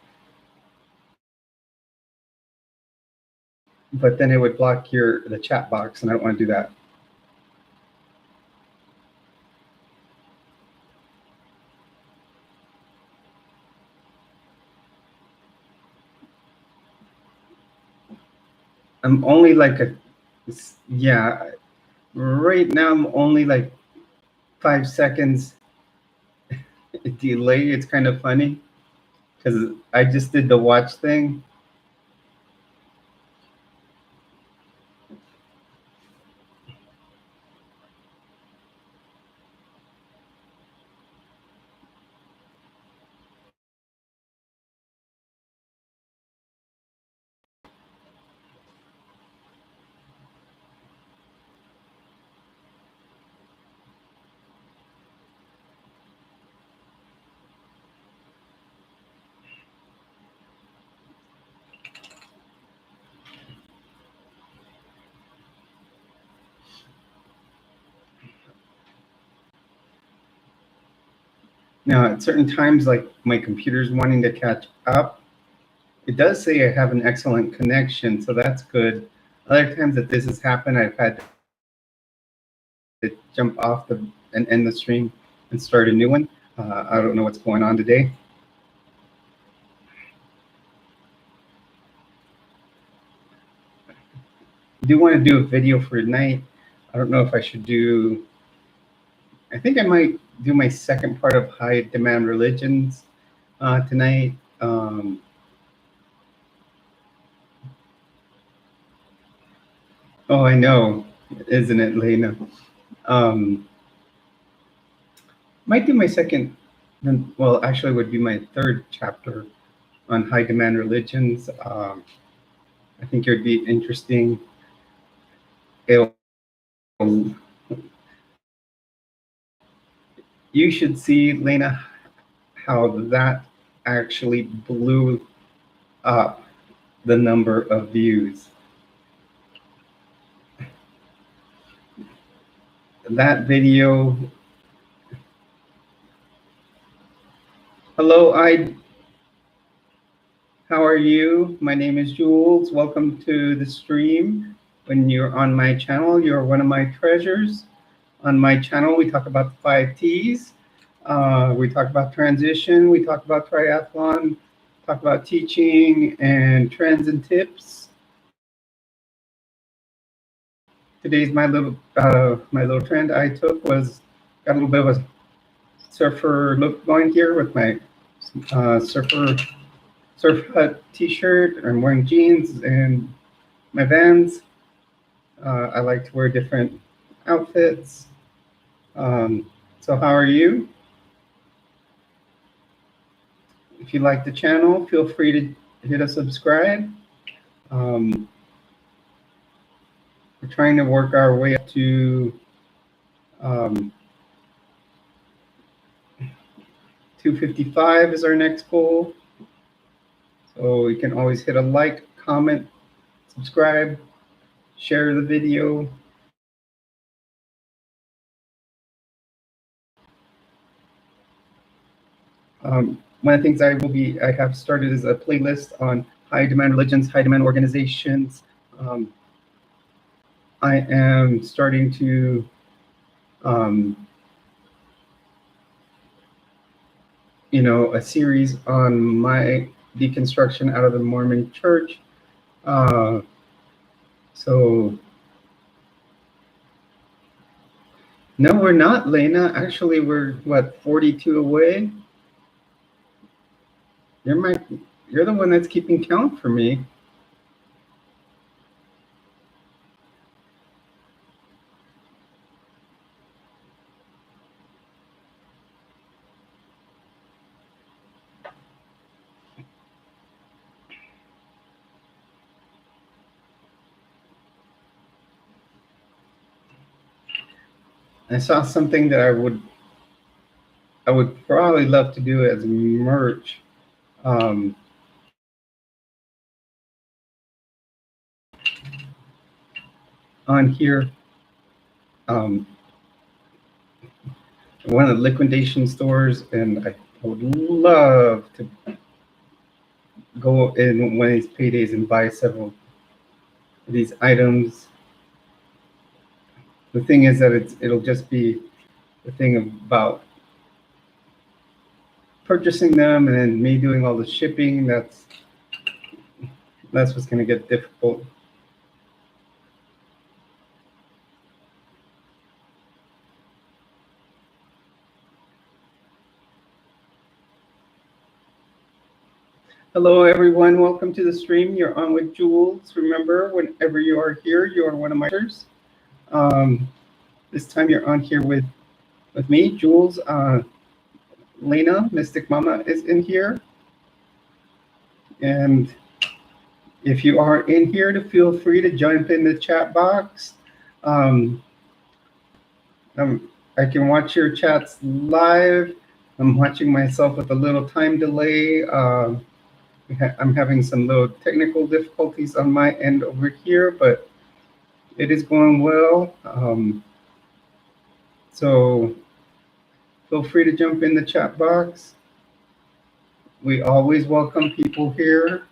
S1: but then it would block the chat box, and I don't want to do that. I'm only like yeah, right now I'm only like 5 seconds delay. It's kind of funny because I just did the watch thing. Now, at certain times, like my computer's wanting to catch up, it does say I have an excellent connection, so that's good. Other times that this has happened, I've had to jump off and end the stream and start a new one. I don't know what's going on today. I do want to do a video for tonight. I don't know if I should do. I think I might do my second part of high demand religions tonight. Oh, I know, isn't it, Lena? Might do my second, well, actually, would be my third chapter on high demand religions. I think it would be interesting. You should see, Lena, how that actually blew up the number of views. That video. Hello, how are you? My name is Jules. Welcome to the stream. When you're on my channel, you're one of my treasures. On my channel, we talk about the 5 T's. We talk about transition. We talk about triathlon, talk about teaching and trends and tips. Today's my little trend I took was got a little bit of a surfer look going here with my surf hut t-shirt. I'm wearing jeans and my Vans. I like to wear different outfits. So how are you? If you like the channel, feel free to hit a subscribe. We're trying to work our way up to 255 is our next goal. So you can always hit a like, comment, subscribe, share the video. One of the things I have started is a playlist on high demand religions, high demand organizations, I am starting to a series on my deconstruction out of the Mormon Church. So no, we're not, Lena. Actually, we're what, 42 away. You're the one that's keeping count for me. I saw something that I would probably love to do as merch. On here, one of the liquidation stores, and I would love to go in one of these paydays and buy several of these items. The thing is that it'll just be the thing about purchasing them and then me doing all the shipping. That's what's going to get difficult. Hello, everyone. Welcome to the stream. You're on with Jules. Remember, whenever you are here, you are one of my teachers. This time you're on here with me, Jules. Lena, Mystic Mama, is in here. And if you are in here, to feel free to jump in the chat box. I can watch your chats live. I'm watching myself with a little time delay. I'm having some little technical difficulties on my end over here, but it is going well. So feel free to jump in the chat box. We always welcome people here.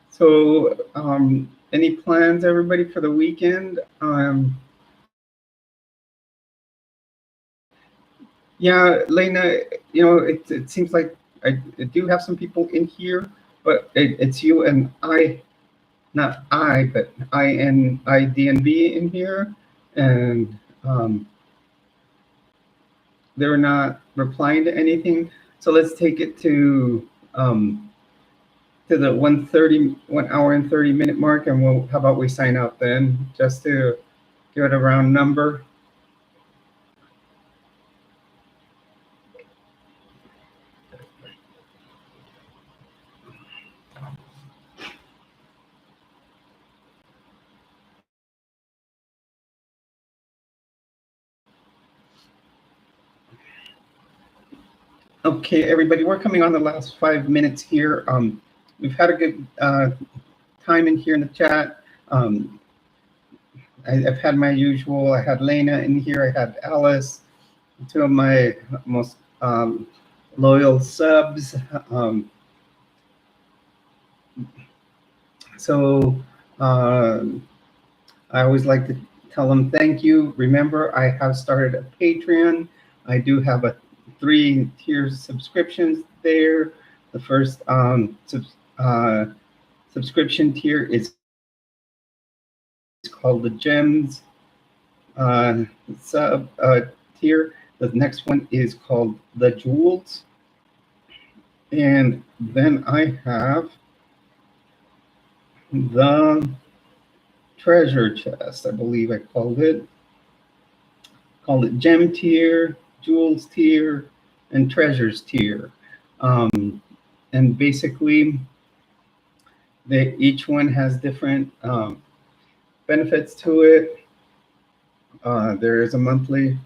S1: So, any plans, everybody, for the weekend? Yeah, Lena, it seems like I do have some people in here, but it's you and I, not I, but INIDNB in here, and they're not replying to anything. So let's take it to the 1 hour and 30-minute mark, and how about we sign out then, just to give it a round number. Okay, everybody, we're coming on the last 5 minutes here. We've had a good time in here in the chat. I've had my usual. I had Lena in here. I had Alice, two of my most loyal subs. So I always like to tell them thank you. Remember, I have started a Patreon. I do have a 3-tier subscriptions there. The first subscription tier is called the Gems sub tier. The next one is called the Jewels. And then I have the Treasure Chest, I believe I called it. call it gem tier, jewels tier, and treasures tier. And basically, each one has different benefits to it. There is a monthly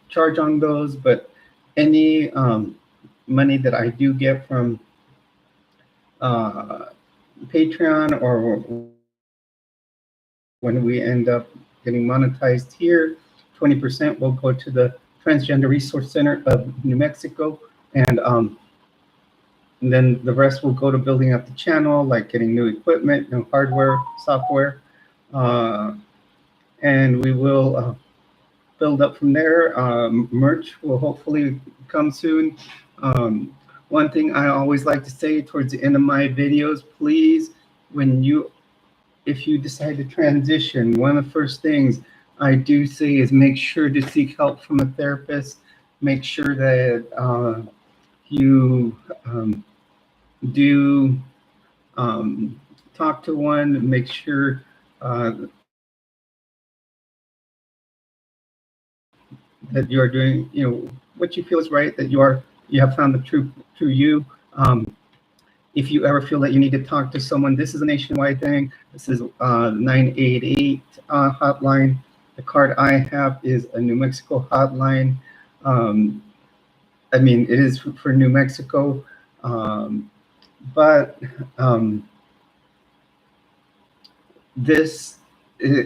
S1: charge on those, but any money that I do get from Patreon, or when we end up getting monetized here, 20% will go to the Transgender Resource Center of New Mexico, and then the rest will go to building up the channel, like getting new equipment, new hardware, software, and we will build up from there. Merch will hopefully come soon. One thing I always like to say towards the end of my videos, please, if you decide to transition, one of the first things I do say is make sure to seek help from a therapist. Make sure that you do talk to one. Make sure that you are doing, what you feel is right. That you have found the true you. If you ever feel that you need to talk to someone, this is a nationwide thing. This is 988 hotline. The card I have is a New Mexico hotline. I mean, it is for New Mexico, but this,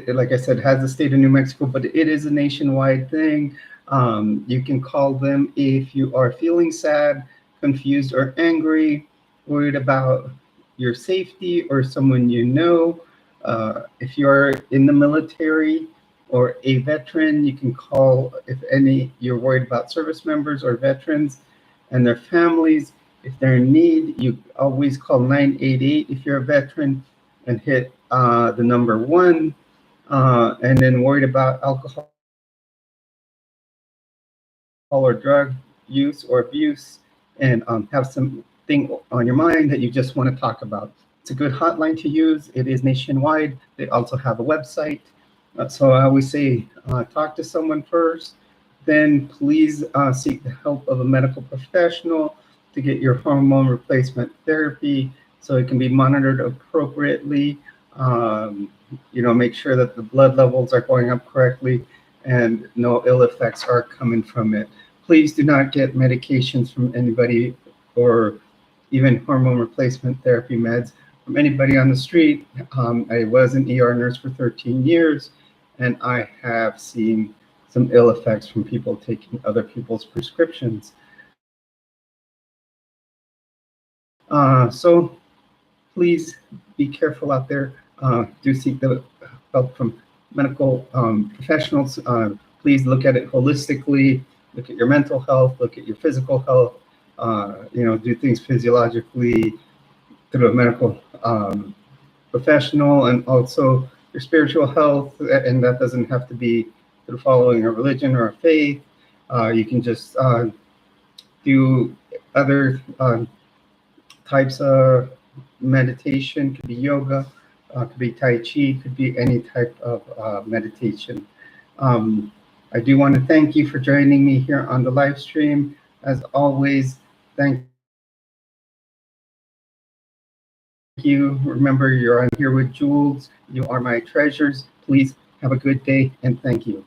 S1: like I said, has the state of New Mexico, but it is a nationwide thing. You can call them if you are feeling sad, confused, or angry, worried about your safety or someone you know. If you're in the military or a veteran, you can call if you're worried about service members or veterans and their families. If they're in need, you always call 988 if you're a veteran, and hit the number 1. And then worried about alcohol or drug use or abuse, and have something on your mind that you just want to talk about. It's a good hotline to use. It is nationwide. They also have a website. So I always say, talk to someone first, then please seek the help of a medical professional to get your hormone replacement therapy so it can be monitored appropriately. Make sure that the blood levels are going up correctly and no ill effects are coming from it. Please do not get medications from anybody, or even hormone replacement therapy meds from anybody on the street. I was an ER nurse for 13 years, and I have seen some ill effects from people taking other people's prescriptions. So please be careful out there. Do seek the help from medical professionals. Please look at it holistically. Look at your mental health. Look at your physical health. Do things physiologically through a medical professional, and also your spiritual health. And that doesn't have to be through following a religion or a faith. You can just do other types of meditation. Could be yoga, could be Tai Chi, could be any type of meditation. I do want to thank you for joining me here on the live stream. As always, thank you. Remember, you're on here with Jules. You are my treasures. Please have a good day, and thank you.